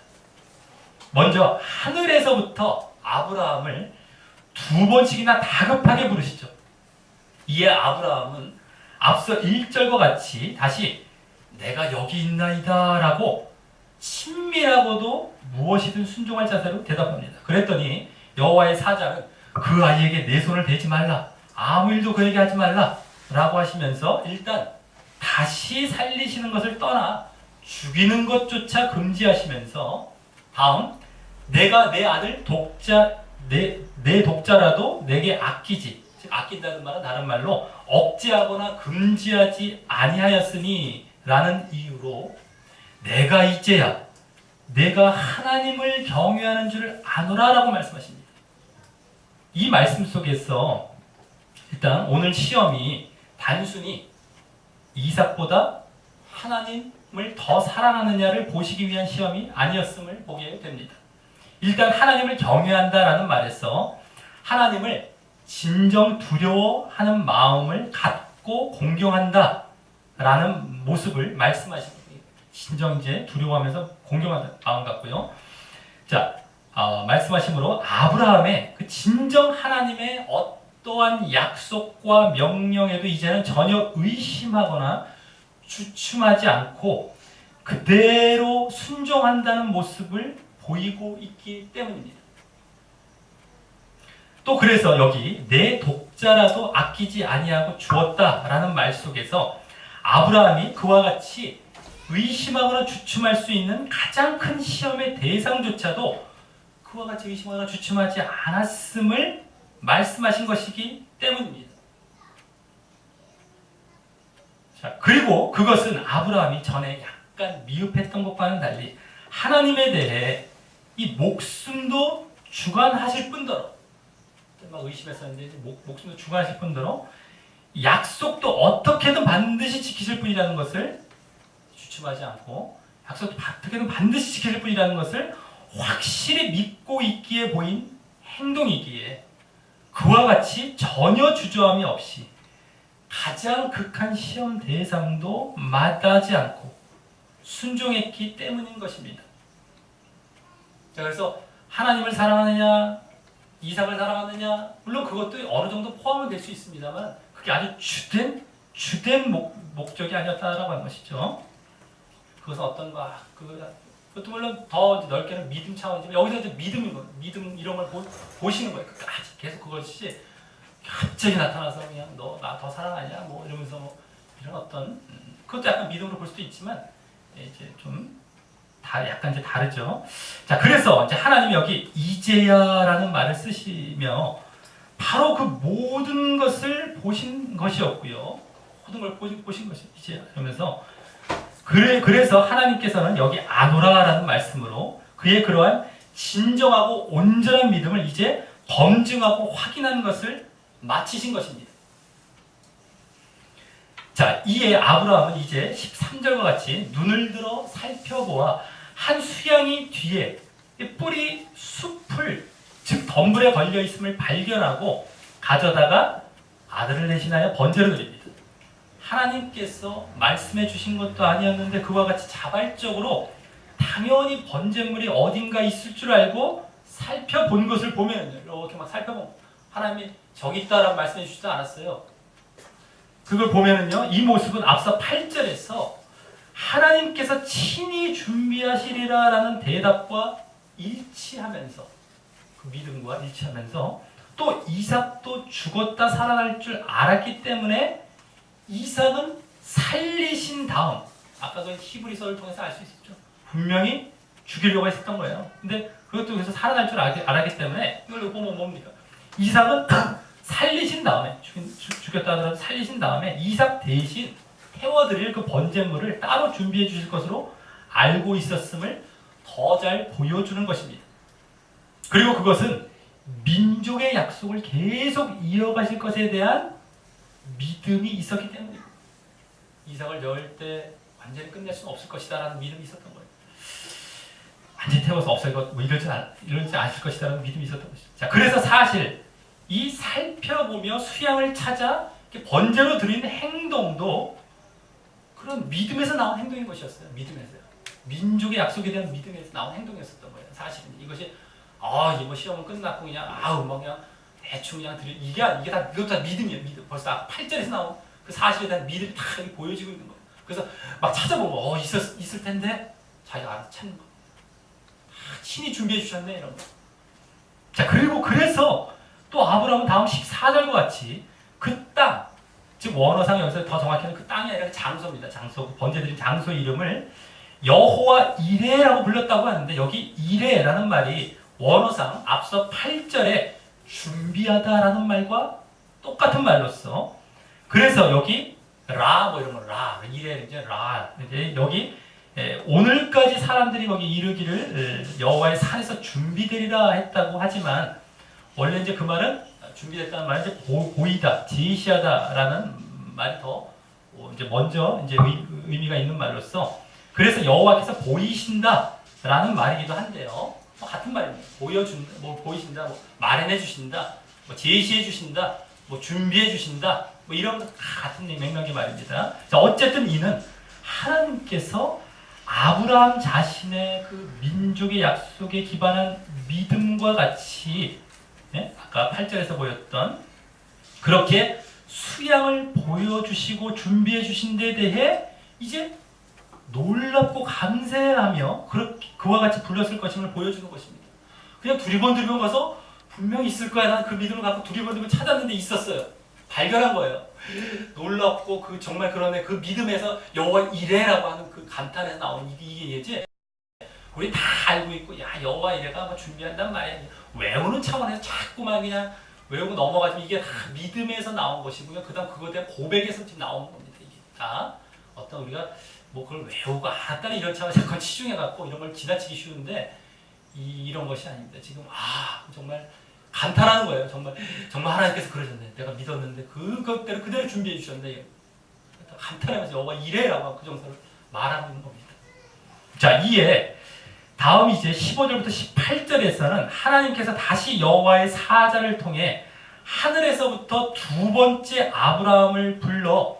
먼저 하늘에서부터 아브라함을 2번씩이나 다급하게 부르시죠. 이에 아브라함은 앞서 1절과 같이 다시 내가 여기 있나이다 라고 친밀하고도 무엇이든 순종할 자세로 대답합니다. 그랬더니 여호와의 사자는 그 아이에게 내 손을 대지 말라, 아무 일도 그에게 하지 말라 라고 하시면서 일단 다시 살리시는 것을 떠나 죽이는 것조차 금지하시면서 다음 내가 내 아들 내 독자라도 내게 아끼지, 즉 아낀다는 말은 다른 말로 억제하거나 금지하지 아니하였으니 라는 이유로 내가 이제야 내가 하나님을 경외하는 줄을 아노라 라고 말씀하십니다. 이 말씀 속에서 일단 오늘 시험이 단순히 이삭보다 하나님을 더 사랑하느냐를 보시기 위한 시험이 아니었음을 보게 됩니다. 일단 하나님을 경외한다라는 말에서 하나님을 진정 두려워하는 마음을 갖고 공경한다라는 모습을 말씀하십니다. 진정 이제 두려워하면서 공경하는 마음 같고요. 자, 말씀하심으로 아브라함의 그 진정 하나님의 어떠한 약속과 명령에도 이제는 전혀 의심하거나 주춤하지 않고 그대로 순종한다는 모습을 보이고 있기 때문입니다. 또 그래서 여기 내 독자라도 아끼지 아니하고 주었다라는 말 속에서 아브라함이 그와 같이 의심하거나 주춤할 수 있는 가장 큰 시험의 대상조차도 그와 같이 의심하거나 주춤하지 않았음을 말씀하신 것이기 때문입니다. 자, 그리고 그것은 아브라함이 전에 약간 미흡했던 것과는 달리 하나님에 대해 이 목숨도 주관하실 뿐더러, 막 의심했었는데 목숨도 주관하실 뿐더러 약속도 어떻게든 반드시 지키실 분이라는 것을 주춤하지 않고, 약속도 어떻게든 반드시 지키실 분이라는 것을 확실히 믿고 있기에 보인 행동이기에 그와 같이 전혀 주저함이 없이 가장 극한 시험 대상도 마다하지 않고 순종했기 때문인 것입니다. 자, 그래서 하나님을 사랑하느냐, 이삭을 사랑하느냐, 물론 그것도 어느 정도 포함은 될 수 있습니다만 그게 아주 주된 목적이 아니었다라고 하는 것이죠. 그것은 어떤가? 그것도 물론 더 넓게는 믿음 차원이지만 여기서 이제 믿음인 거예요. 믿음 이런 걸 보시는 거예요. 끝까지 계속 그것이 갑자기 나타나서 그냥 너 나 더 사랑하냐 뭐 이러면서 뭐 이런 어떤 그것도 약간 믿음으로 볼 수도 있지만 이제 좀 약간 이제 다르죠. 자, 그래서 이제 하나님이 여기 이제야라는 말을 쓰시며 바로 그 모든 것을 보신 것이었고요. 모든 걸 보신 것이 이제야 이러면서 그래서 하나님께서는 여기 아노라라는 말씀으로 그의 그러한 진정하고 온전한 믿음을 이제 검증하고 확인한 것을 마치신 것입니다. 자, 이에 아브라함은 이제 13절과 같이 눈을 들어 살펴보아 한 수양이 뒤에 뿌리 숲을 즉 덤불에 걸려 있음을 발견하고 가져다가 아들을 대신하여 번제를 드립니다. 하나님께서 말씀해 주신 것도 아니었는데 그와 같이 자발적으로 당연히 번제물이 어딘가 있을 줄 알고 살펴본 것을 보면 이렇게 막 살펴보면 하나님이 저기 있다라고 말씀해 주시지 않았어요. 그걸 보면은요, 이 모습은 앞서 8절에서 하나님께서 친히 준비하시리라라는 대답과 일치하면서 그 믿음과 일치하면서 또 이삭도 죽었다 살아날 줄 알았기 때문에 이삭은 살리신 다음 아까 그 히브리서를 통해서 알 수 있었죠. 분명히 죽이려고 했었던 거예요. 근데 그것도 그래서 살아날 줄 알았기 때문에 이걸 보면 뭡니까? 이삭은 살리신 다음에 죽였다 하더라도 살리신 다음에 이삭 대신 태워드릴 그 번제물을 따로 준비해 주실 것으로 알고 있었음을 더 잘 보여주는 것입니다. 그리고 그것은 민족의 약속을 계속 이어가실 것에 대한 믿음이 있었기 때문입니다. 이삭을 넣을 때 완전히 끝낼 수는 없을 것이다라는 믿음이 있었던 거예요. 완전히 태워서 없앨 것, 뭐 이러지 않을 것이다라는 믿음이 있었던 것이죠. 자, 그래서 사실 이 살펴보며 수양을 찾아 번제로 드리는 행동도 그런 믿음에서 나온 행동인 것이었어요. 믿음에서요. 민족의 약속에 대한 믿음에서 나온 행동이었었던 거예요. 사실은 이것이 이거 시험은 끝났고 그냥 뭐 그냥 대충 그냥 이게 다 이것도 다 믿음이에요. 믿음. 벌써 아까 8절에서 나온 그 사실에 대한 믿음이 다 보여지고 있는 거예요. 그래서 막 찾아보고 있을 텐데 자기가 알아서 찾는 거. 친히 준비해 주셨네 이런 거. 자, 그리고 그래서 또 아브라함은 다음 14절과 같이 그 땅, 즉 원어상 여기서 더 정확히는 그 땅이 아니라 장소입니다. 장소, 번제드린 장소 이름을 여호와 이레라고 불렀다고 하는데 여기 이레라는 말이 원어상 앞서 8절에 준비하다라는 말과 똑같은 말로써 그래서 여기 뭐 이런 거 이레 이제 이제 여기 오늘까지 사람들이 거기 이르기를 여호와의 산에서 준비되리라 했다고 하지만 원래 이제 그 말은 준비됐다는 말은 이제 보이다, 제시하다라는 말이 더 이제 먼저 이제 의미가 있는 말로서 그래서 여호와께서 보이신다라는 말이기도 한데요. 같은 말입니다. 보여준다, 뭐 보이신다, 뭐 마련해 주신다, 뭐 제시해 주신다, 뭐 준비해 주신다, 뭐 이런 거 다 같은 맥락의 말입니다. 자, 어쨌든 이는 하나님께서 아브라함 자신의 그 민족의 약속에 기반한 믿음과 같이 아까 8절에서 보였던 그렇게 수양을 보여주시고 준비해 주신 데에 대해 이제 놀랍고 감사하며 그와 같이 불렀을 것임을 보여주는 것입니다. 그냥 두리번 가서 분명히 있을 거야. 난 그 믿음을 갖고 두리번 찾았는데 있었어요. 발견한 거예요. 놀랍고 그 정말 그러네. 그 믿음에서 여호와 이레라고 하는 그 감탄에서 나온 이게 이제 우리 다 알고 있고 야 여호와 이레가 뭐 준비한단 말이야. 외우는 차원에서 자꾸만 그냥 외우고 넘어가지면 이게 다 믿음에서 나온 것이고요. 그다음 그거에 대한 고백에서 지금 나오는 겁니다. 이게 다 어떤 우리가 뭐 그걸 외우고 알았다는 이런 차원에서 그걸 치중해갖고 이런 걸 지나치기 쉬운데 이런 것이 아닙니다. 지금 정말 감탄하는 거예요. 정말 하나님께서 그러셨네. 내가 믿었는데 그것대로 그대로 준비해 주셨네. 감탄하면서 여호와 이래라고 그 정서를 말하고 있는 겁니다. 자, 이에 다음 이제 15절부터 18절에서는 하나님께서 다시 여호와의 사자를 통해 하늘에서부터 두 번째 아브라함을 불러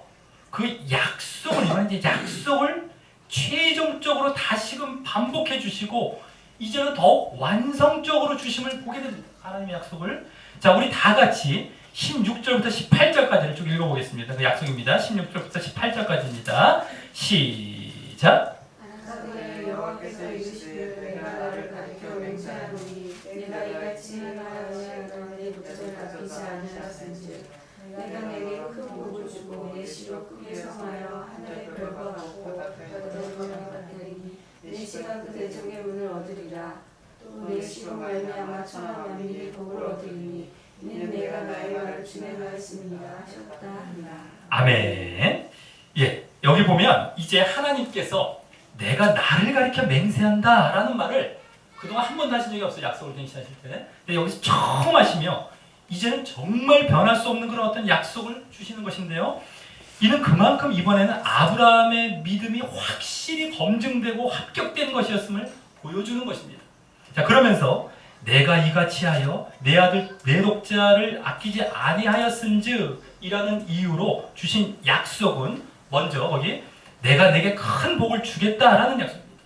그 약속을 이제 약속을 최종적으로 다시금 반복해 주시고 이제는 더욱 완성적으로 주심을 보게 됩니다. 하나님의 약속을. 자, 우리 다 같이 16절부터 18절까지를 쭉 읽어보겠습니다. 그 약속입니다. 16절부터 18절까지입니다. 시작. 여호와께서 이르시되 내가 나를 가리켜 맹세하노니 내가 이같이 행하여 내 목전에 갚이지 아니하였은즉 내가 내게 큰 복을 주고 내 시로 크게 성하여 하늘의 별과 같고 바다의 모양과 같으리니 내 시가 그 대적의 문을 얻으리라. 또 내 시로 말미암아 천하 만민이 복을 얻으리니 이는 내가 나의 말을 준행하였습니다 하셨다 하니라. 아멘. 예, 여기 보면 이제 하나님께서 내가 나를 가리켜 맹세한다 라는 말을 그동안 한 번도 하신 적이 없어요. 약속을 갱신하실 때. 근데 여기서 처음 하시며 이제는 정말 변할 수 없는 그런 어떤 약속을 주시는 것인데요. 이는 그만큼 이번에는 아브라함의 믿음이 확실히 검증되고 합격된 것이었음을 보여주는 것입니다. 자, 그러면서 내가 이같이 하여 내 아들 내 독자를 아끼지 아니하였은즉 이라는 이유로 주신 약속은 먼저 거기 내가 내게 큰 복을 주겠다라는 약속입니다.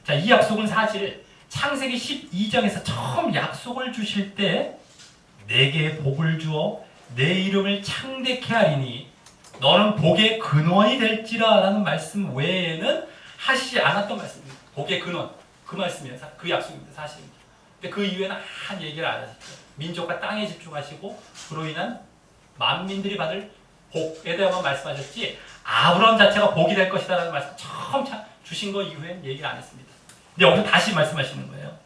자, 이 약속은 사실 창세기 12장에서 처음 약속을 주실 때 내게 복을 주어 내 이름을 창대케 하리니 너는 복의 근원이 될지라 라는 말씀 외에는 하시지 않았던 말씀입니다. 복의 근원, 그 말씀이에요. 그 약속입니다. 사실입니다. 근데 그 이후에는 한 얘기를 안 하셨죠. 민족과 땅에 집중하시고 그로 인한 만민들이 받을 복에 대해서만 말씀하셨지 아브라함 자체가 복이 될 것이다 라는 말씀 처음 주신 거 이후에 얘기를 안 했습니다. 근데 여기서 다시 말씀하시는 거예요.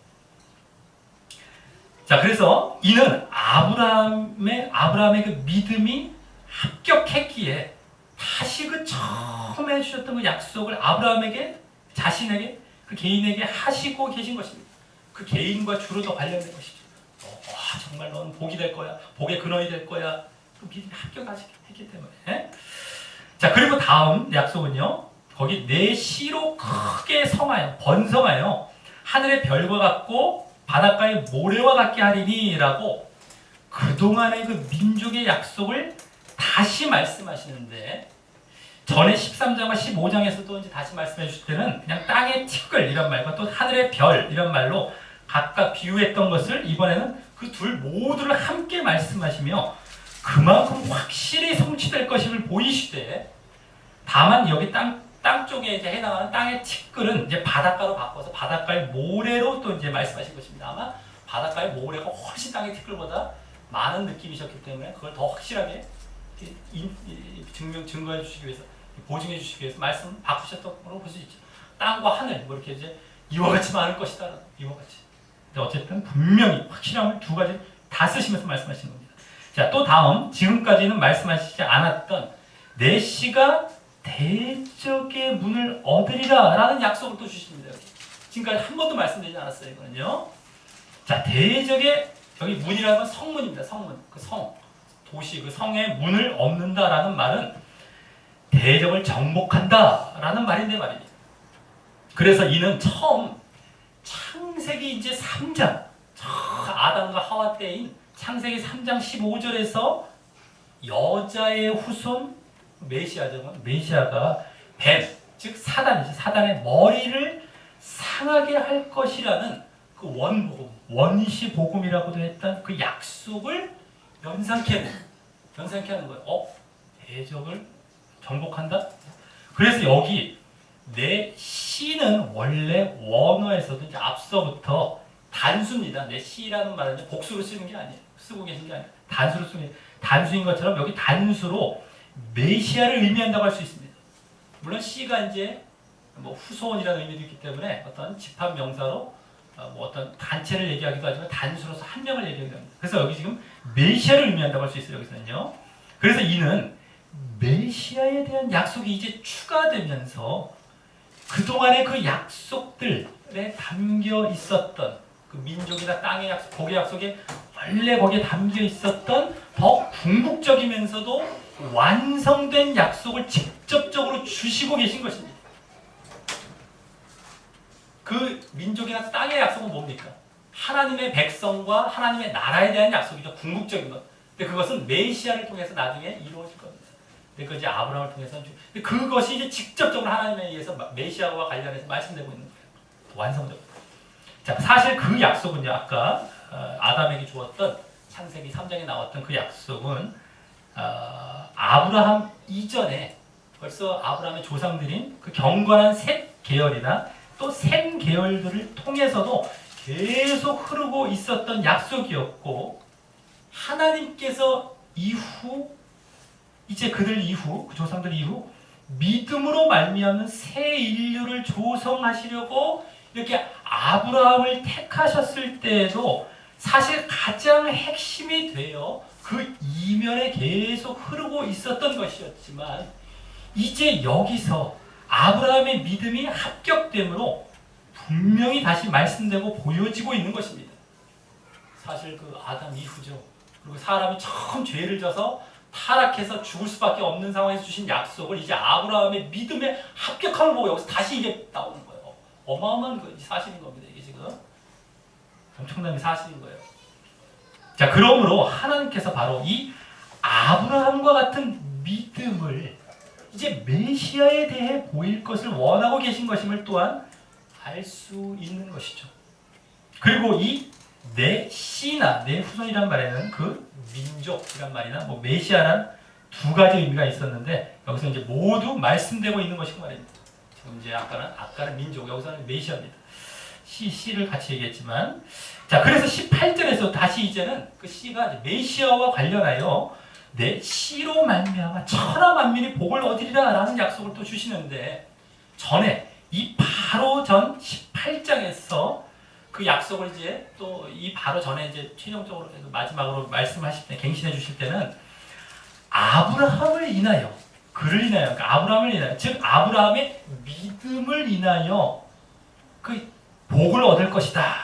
자, 그래서 이는 아브라함의 그 믿음이 합격했기에 다시 그 처음 해주셨던 그 약속을 아브라함에게 자신에게 그 개인에게 하시고 계신 것입니다. 그 개인과 주로도 관련된 것이죠. 정말 너는 복이 될 거야. 복의 근원이 될 거야. 그 믿음이 합격했기 때문에. 자, 그리고 다음 약속은요. 거기 내 시로 크게 성하여 번성하여 하늘의 별과 같고 바닷가의 모래와 같게 하리니 라고 그동안의 그 민족의 약속을 다시 말씀하시는데 전에 13장과 15장에서도 이제 다시 말씀해 주실 때는 그냥 땅의 티끌 이런 말과 또 하늘의 별 이런 말로 각각 비유했던 것을 이번에는 그 둘 모두를 함께 말씀하시며 그만큼 확실히 성취될 것임을 보이시되 다만 여기 땅 쪽에 이제 해당하는 땅의 티끌은 이제 바닷가로 바꿔서 바닷가의 모래로 또 이제 말씀하신 것입니다. 아마 바닷가의 모래가 훨씬 땅의 티끌보다 많은 느낌이셨기 때문에 그걸 더 확실하게 증거해 주시기 위해서 보증해 주시기 위해서 말씀 바꾸셨던 걸로 볼 수 있죠. 땅과 하늘 뭐 이렇게 이제 이와 같이 많을 것이다. 이와 같이. 근데 어쨌든 분명히 확실함을 두 가지 다 쓰시면서 말씀하신 겁니다. 자, 또 다음 지금까지는 말씀하시지 않았던 내 씨가 대적의 문을 얻으리라 라는 약속을 또 주십니다. 여기. 지금까지 한 번도 말씀드리지 않았어요. 이거는요. 자, 대적의 여기 문이라는 건 성문입니다. 성문. 그 성. 도시 그 성의 문을 얻는다라는 말은 대적을 정복한다라는 말인데 말입니다. 그래서 이는 처음 창세기 이제 3장 아담과 하와 때인 창세기 3장 15절에서 여자의 후손 메시아가 뱀, 즉 사단이죠. 사단의 머리를 상하게 할 것이라는 그 원복음, 원시복음이라고도 했던 그 약속을 연상케 하는 거예요. 대적을 정복한다? 그래서 여기 내 시는 원래 원어에서도 이제 앞서부터 단수입니다. 내 시라는 말은 복수로 쓰는 게 아니에요. 쓰고 계신 게 아니에요. 단수로 쓰는 게 단수인 것처럼 여기 단수로 메시아를 의미한다고 할 수 있습니다. 물론 시가 이제 뭐 후손이라는 의미도 있기 때문에 어떤 집합 명사로 뭐 어떤 단체를 얘기하기도 하지만 단수로서 한 명을 얘기하기도 합니다. 그래서 여기 지금 메시아를 의미한다고 할 수 있어요. 여기서는요. 그래서 이는 메시아에 대한 약속이 이제 추가되면서 그동안의 그 약속들에 담겨 있었던 그 민족이나 땅의 약속, 복의 약속에 원래 거기에 담겨 있었던 더 궁극적이면서도 완성된 약속을 직접적으로 주시고 계신 것입니다. 그 민족이나 땅의 약속은 뭡니까? 하나님의 백성과 하나님의 나라에 대한 약속이죠. 궁극적인 것. 근데 그것은 메시아를 통해서 나중에 이루어질 겁니다. 근데 그 이제 아브라함을 통해서 근데 그것이 이제 직접적으로 하나님에 의해서 메시아와 관련해서 말씀되고 있는 거예요. 완성적으로. 자, 사실 그 약속은요. 아까 아담에게 주었던 창세기 3장에 나왔던 그 약속은 아브라함 이전에 벌써 아브라함의 조상들인 그 경건한 셋 계열이나 또 셈 계열들을 통해서도 계속 흐르고 있었던 약속이었고 하나님께서 이후 이제 그들 이후 그 조상들 이후 믿음으로 말미암는 새 인류를 조성하시려고 이렇게 아브라함을 택하셨을 때에도 사실 가장 핵심이 되어 그 이면에 계속 흐르고 있었던 것이었지만 이제 여기서 아브라함의 믿음이 합격됨으로 분명히 다시 말씀되고 보여지고 있는 것입니다. 사실 그 아담 이후죠. 그리고 사람이 처음 죄를 져서 타락해서 죽을 수밖에 없는 상황에서 주신 약속을 이제 아브라함의 믿음에 합격함을 보고 여기서 다시 이게 나오는 거예요. 어마어마한 그 사실인 겁니다. 이게 지금 엄청난 사실인 거예요. 자, 그러므로 하나님께서 바로 이 아브라함과 같은 믿음을 이제 메시아에 대해 보일 것을 원하고 계신 것임을 또한 알 수 있는 것이죠. 그리고 이 내 씨나 내 후손이란 말에는 그 민족이란 말이나 뭐 메시아란 두 가지 의미가 있었는데 여기서 이제 모두 말씀되고 있는 것이고 말입니다. 지금 이제 아까는 민족, 여기서는 메시아입니다. 씨를 같이 얘기했지만 자, 그래서 18절에서 다시 이제는 그 씨가 이제 메시아와 관련하여 내 씨로 말미암아 천하 만민이 복을 얻으리라 라는 약속을 또 주시는데 전에 이 바로 전 18장에서 그 약속을 이제 또 이 바로 전에 이제 최종적으로 마지막으로 말씀하실 때 갱신해 주실 때는 아브라함을 인하여 그를 인하여 그러니까 아브라함을 인하여 즉 아브라함의 믿음을 인하여 그 복을 얻을 것이다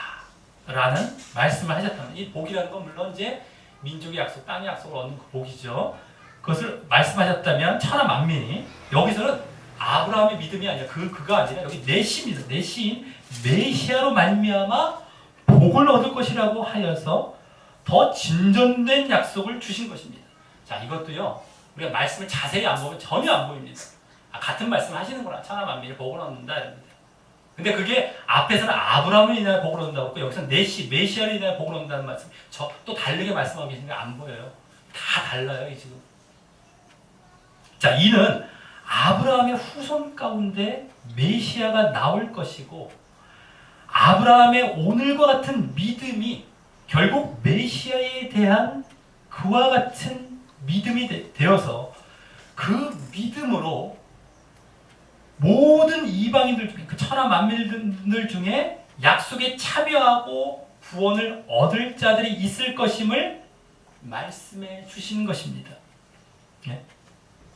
라는 말씀을 하셨다는 이 복이라는 건 물론 이제 민족의 약속, 땅의 약속을 얻는 그 복이죠. 그것을 말씀하셨다면 천하 만민이 여기서는 아브라함의 믿음이 아니라 그가 아니라 여기 내 씨입니다. 내 씨인 메시아로 말미암아 복을 얻을 것이라고 하여서 더 진전된 약속을 주신 것입니다. 자, 이것도요. 우리가 말씀을 자세히 안 보면 전혀 안 보입니다. 같은 말씀 하시는구나. 천하 만민이 복을 얻는다 이럽니다. 근데 그게 앞에서는 아브라함을 인하여 복을 얻는다고 했고 여기서는 내 씨, 메시아를 인하여 복을 얻는다는 말씀 또 다르게 말씀하고 계신 게 안 보여요. 다 달라요. 이 지금. 자, 이는 아브라함의 후손 가운데 메시아가 나올 것이고 아브라함의 오늘과 같은 믿음이 결국 메시아에 대한 그와 같은 믿음이 되어서 그 믿음으로 모든 이방인들 중에 그 천하 만민들 중에 약속에 참여하고 구원을 얻을 자들이 있을 것임을 말씀해 주시는 것입니다. 네?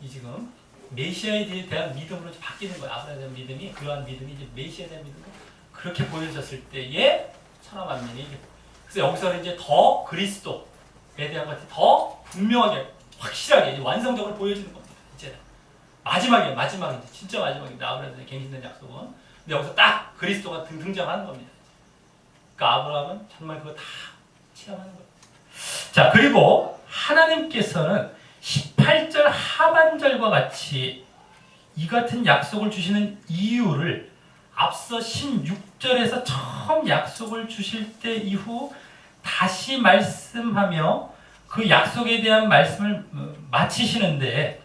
이 지금 메시아에 대한 믿음으로 바뀌는 거예요. 아브라함에 대한 믿음이 그러한 믿음이 이제 메시아에 대한 믿음으로 그렇게 보여졌을 때에 천하 만민이 그래서 여기서는 이제 더 그리스도에 대한 것이 더 분명하게 확실하게 완성적으로 보여지는 겁니다. 이제 마지막이에요. 마지막인데 진짜 마지막입니다. 아브라함에 갱신된 약속은. 근데 여기서 딱 그리스도가 등장하는 겁니다. 그러니까 아브라함은 정말 그거 다 체험하는 거예요. 자, 그리고 하나님께서는 18절 하반절과 같이 이 같은 약속을 주시는 이유를 앞서 16절에서 처음 약속을 주실 때 이후 다시 말씀하며 그 약속에 대한 말씀을 마치시는데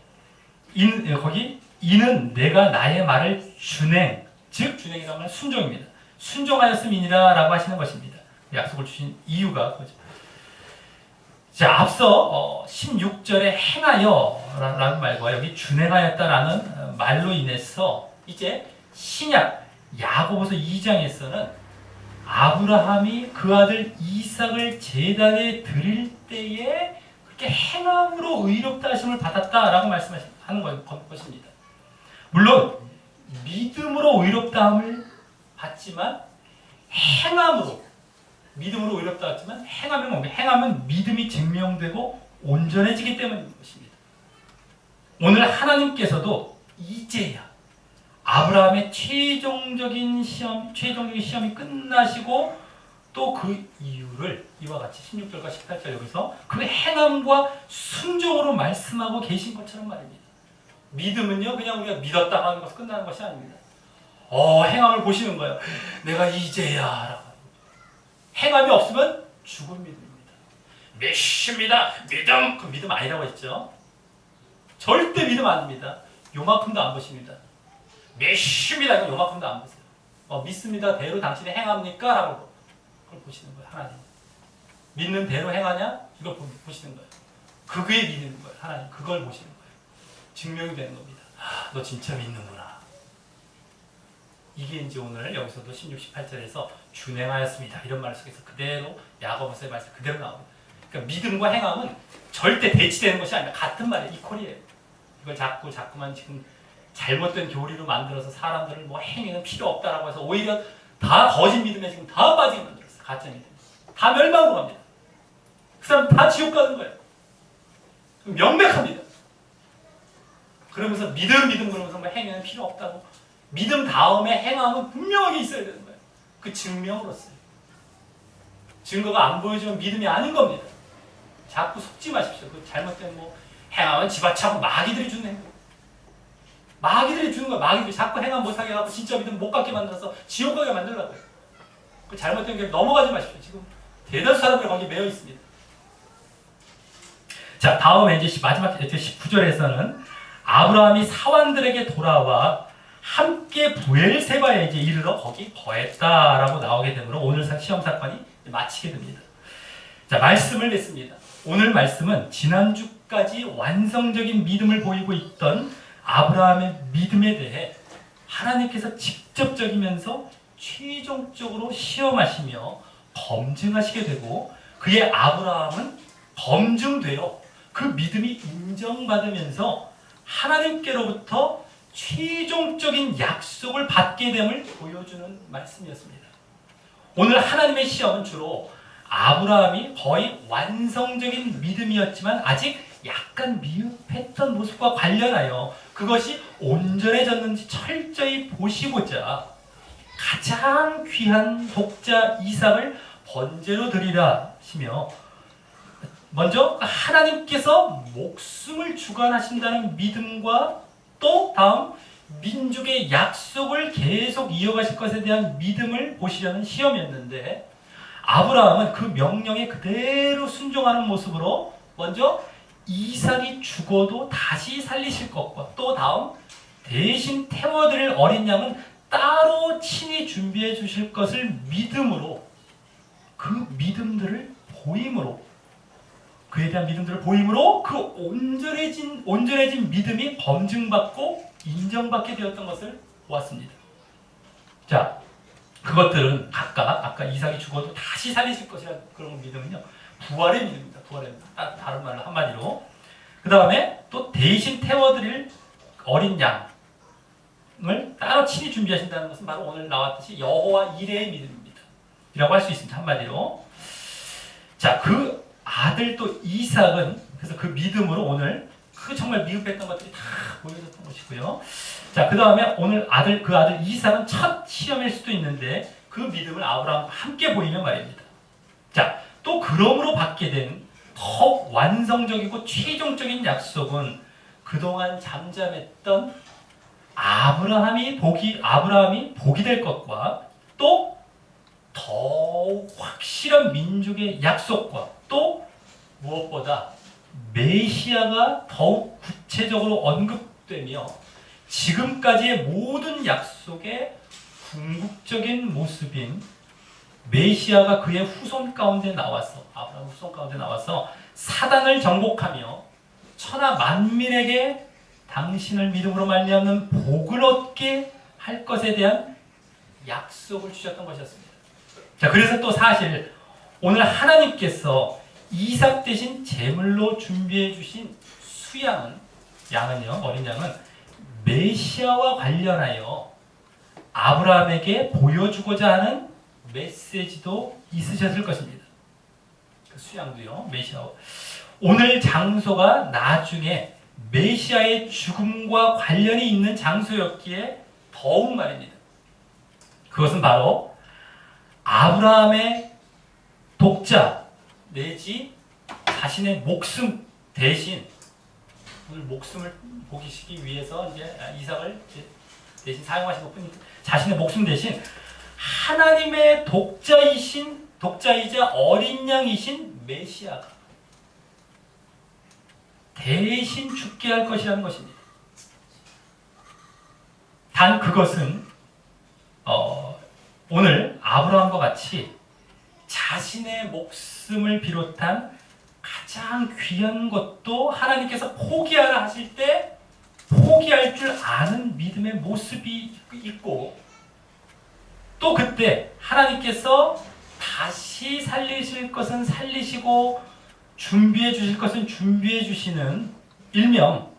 거기 이는 내가 나의 말을 준행 즉 준행이라고 하면 순종입니다. 순종하였음이니라 라고 하시는 것입니다. 약속을 주신 이유가 그죠. 자, 앞서 16절에 행하여 라는 말과 여기 준행하였다라는 말로 인해서 이제 신약 야고보서 2장에서는 아브라함이 그 아들 이삭을 제단에 드릴 때에 그렇게 행함으로 의롭다 하심을 받았다라고 말씀하는 것입니다. 물론 믿음으로 의롭다함을 받지만 행함으로 믿음으로 의롭다 했지만 행하면 뭡니까? 행하면 믿음이 증명되고 온전해지기 때문인 것입니다. 오늘 하나님께서도 이제야 아브라함의 최종적인 시험이 끝나시고 또 그 이유를 이와 같이 16절과 18절 여기서 그 행함과 순종으로 말씀하고 계신 것처럼 말입니다. 믿음은요 그냥 우리가 믿었다 하는 것으로 끝나는 것이 아닙니다. 행함을 보시는 거예요. 내가 이제야 라고. 행함이 없으면 죽은 믿음입니다. 믿습니다. 믿음. 그 믿음 아니라고 했죠. 절대 믿음 아닙니다. 요만큼도 안 보십니다. 믿습니다. 이건 요만큼도 안 보세요. 믿습니다. 대로 당신이 행합니까? 라고 그걸 보시는 거예요. 하나님. 믿는 대로 행하냐? 이걸 보시는 거예요. 그게 믿는 거예요. 하나님. 그걸 보시는 거예요. 증명이 되는 겁니다. 너 진짜 믿는구나. 이게 이제 오늘 여기서도 16, 18절에서 준행하였습니다. 이런 말 속에서 그대로 야고보서의 말씀 그대로 나옵니다. 그러니까 믿음과 행함은 절대 대치되는 것이 아니라 같은 말이에요. 이퀄이에요. 이걸 자꾸만 지금 잘못된 교리로 만들어서 사람들을 행위는 필요 없다라고 해서 오히려 다 거짓 믿음에 지금 다 빠지게 만들었어요. 가짜 믿음. 다 멸망으로 갑니다. 그 사람 다 지옥 가는 거예요. 명백합니다. 그러면서 믿음 그러면서 행위는 필요 없다고. 믿음 다음에 행함은 분명하게 있어야 되는 거예요. 그 증명으로서요. 증거가 안 보여주면 믿음이 아닌 겁니다. 자꾸 속지 마십시오. 그 잘못된 행함은 집어차고 마귀들이 주는 행동. 마귀들이 주는 거예요. 마귀들이 자꾸 행함 못하게 하고 진짜 믿음 못 갖게 만들어서 지옥 가게 만들려고요. 그 잘못된 게 넘어가지 마십시오. 지금 대다수 사람들이 거기에 매여 있습니다. 자, 다음에 이제 마지막 19절에서는 아브라함이 사환들에게 돌아와 함께 부엘세바에 이제 이르러 거기 거했다라고 나오게 되므로 오늘 시험 사건이 마치게 됩니다. 자, 말씀을 냈습니다. 오늘 말씀은 지난주까지 완성적인 믿음을 보이고 있던 아브라함의 믿음에 대해 하나님께서 직접적이면서 최종적으로 시험하시며 검증하시게 되고 그의 아브라함은 검증되어 그 믿음이 인정받으면서 하나님께로부터 최종적인 약속을 받게 됨을 보여주는 말씀이었습니다. 오늘 하나님의 시험은 주로 아브라함이 거의 완성적인 믿음이었지만 아직 약간 미흡했던 모습과 관련하여 그것이 온전해졌는지 철저히 보시고자 가장 귀한 독자 이삭을 번제로 드리라 하시며 먼저 하나님께서 목숨을 주관하신다는 믿음과 또 다음 민족의 약속을 계속 이어가실 것에 대한 믿음을 보시려는 시험이었는데 아브라함은 그 명령에 그대로 순종하는 모습으로 먼저 이삭이 죽어도 다시 살리실 것과 또 다음 대신 태워드릴 어린 양은 따로 친히 준비해 주실 것을 믿음으로 그 믿음들을 보임으로 그에 대한 믿음들을 보임으로 그 온전해진 믿음이 검증받고 인정받게 되었던 것을 보았습니다. 자, 그것들은 각각 아까 이삭이 죽어도 다시 살리실 것이라는 그런 믿음은요 부활의 믿음입니다. 부활의 믿음. 다른 말로 한마디로 그 다음에 또 대신 태워드릴 어린 양을 따로 친히 준비하신다는 것은 바로 오늘 나왔듯이 여호와 이레의 믿음입니다. 이라고 할 수 있습니다. 한마디로. 자, 그 아들 또 이삭은 그래서 그 믿음으로 오늘 그 정말 미흡했던 것들이 다 보여졌던 것이고요. 자, 그 다음에 오늘 그 아들 이삭은 첫 시험일 수도 있는데 그 믿음을 아브라함과 함께 보이면 말입니다. 자, 또 그러므로 받게 된 더욱 완성적이고 최종적인 약속은 그동안 잠잠했던 아브라함이 복이 될 것과 또 더욱 확실한 민족의 약속과 또 무엇보다 메시아가 더욱 구체적으로 언급되며 지금까지의 모든 약속의 궁극적인 모습인 메시아가 그의 후손 가운데 나와서 아브라함 후손 가운데 나와서 사단을 정복하며 천하 만민에게 당신을 믿음으로 말미암는 복을 얻게 할 것에 대한 약속을 주셨던 것이었습니다. 자, 그래서 또 사실 오늘 하나님께서 이삭 대신 제물로 준비해 주신 어린 양은 메시아와 관련하여 아브라함에게 보여주고자 하는 메시지도 있으셨을 것입니다. 그 수양도요. 메시아. 오늘 장소가 나중에 메시아의 죽음과 관련이 있는 장소였기에 더욱 말입니다. 그것은 바로 아브라함의 독자 내지 자신의 목숨 대신, 오늘 목숨을 보기시기 위해서 이제 이삭을 대신 사용하신 것뿐이니까 자신의 목숨 대신 하나님의 독자이자 어린 양이신 메시아가 대신 죽게 할 것이라는 것입니다. 단 그것은 오늘 아브라함과 같이 자신의 목숨을 비롯한 가장 귀한 것도 하나님께서 포기하라 하실 때 포기할 줄 아는 믿음의 모습이 있고, 또 그때 하나님께서 다시 살리실 것은 살리시고 준비해 주실 것은 준비해 주시는 일명,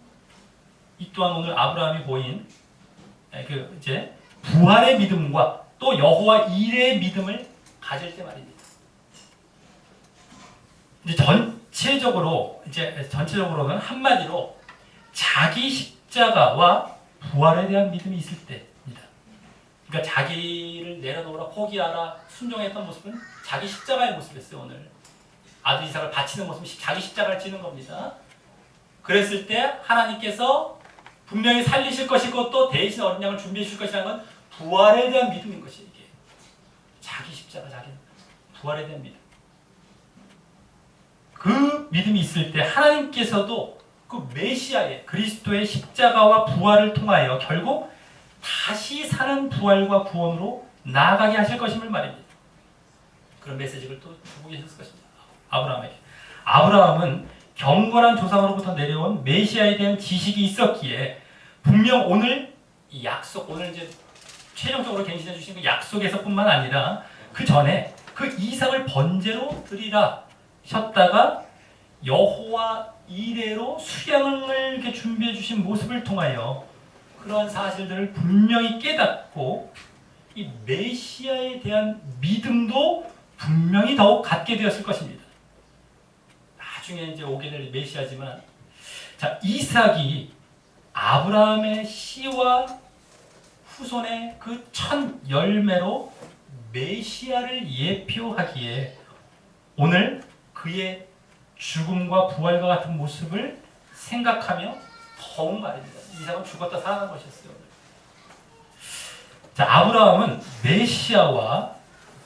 이 또한 오늘 아브라함이 보인 이제 부활의 믿음과 또 여호와 일의 믿음을 가질 때 말입니다. 이제 전체적으로는 한마디로 자기 십자가와 부활에 대한 믿음이 있을 때입니다. 그러니까 자기를 내려놓으라, 포기하라, 순종했던 모습은 자기 십자가의 모습이었어요. 오늘 아들 이삭을 바치는 모습은 자기 십자가를 지는 겁니다. 그랬을 때 하나님께서 분명히 살리실 것이고 또 대신 어린 양을 준비해 줄 것이라는 건 부활에 대한 믿음인 것이에요. 이게 자기 십자가, 자기 부활에 대한 믿음. 그 믿음이 있을 때 하나님께서도 그 메시아의 그리스도의 십자가와 부활을 통하여 결국 다시 사는 부활과 구원으로 나아가게 하실 것임을 말입니다. 그런 메시지를 또 주고 계셨을 것입니다. 아브라함에게. 아브라함은 경건한 조상으로부터 내려온 메시아에 대한 지식이 있었기에 분명 오늘 이 약속, 오늘 이제 최종적으로 갱신해 주신 그 약속에서뿐만 아니라 그 전에 그 이삭을 번제로 드리라 셨다가 여호와 이레로 수양을 이렇게 준비해 주신 모습을 통하여 그러한 사실들을 분명히 깨닫고 이 메시아에 대한 믿음도 분명히 더욱 갖게 되었을 것입니다. 나중에 이제 오게 될 메시아지만, 자, 이삭이 아브라함의 씨와 후손의 그 첫 열매로 메시아를 예표하기에 오늘 그의 죽음과 부활과 같은 모습을 생각하며 더욱 말입니다. 이삭은 죽었다 살아난 것이었어요. 자, 아브라함은 메시아와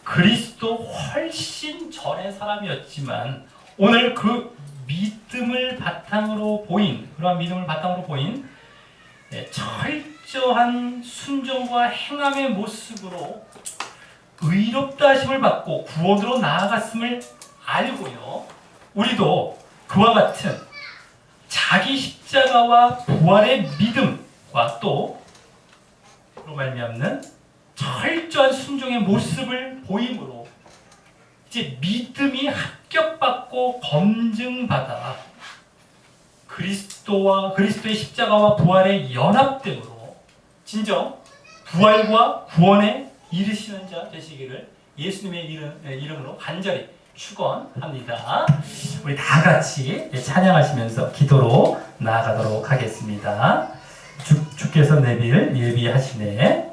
그리스도 훨씬 전의 사람이었지만 오늘 그 믿음을 바탕으로 보인, 그러한 믿음을 바탕으로 보인 철저한 순종과 행함의 모습으로 의롭다 하심을 받고 구원으로 나아갔음을 알고요. 우리도 그와 같은 자기 십자가와 부활의 믿음과 또 그로 말미암는 철저한 순종의 모습을 보임으로 이제 믿음이 합격받고 검증받아 그리스도의 십자가와 부활의 연합됨으로 진정 부활과 구원에 이르시는 자 되시기를 예수님의 이름으로 간절히 축원합니다. 우리 다 같이 찬양하시면서 기도로 나아가도록 하겠습니다. 주께서 내비를 예비하시네.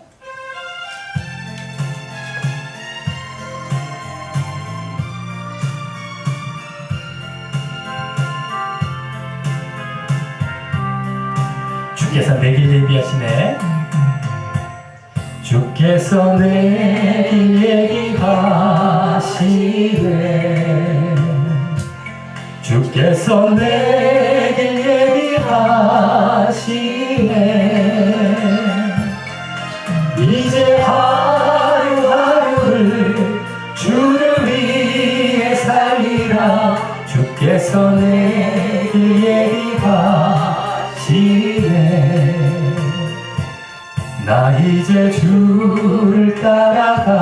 주께서 내길 예비하시네. 주께서 내길 예비하시네. 주께서 내길 예비하시네. 이제 하루하루를 주를 위해 살리라. 주께서 내길 예비하시네. 나 이제 주를 따라가려네.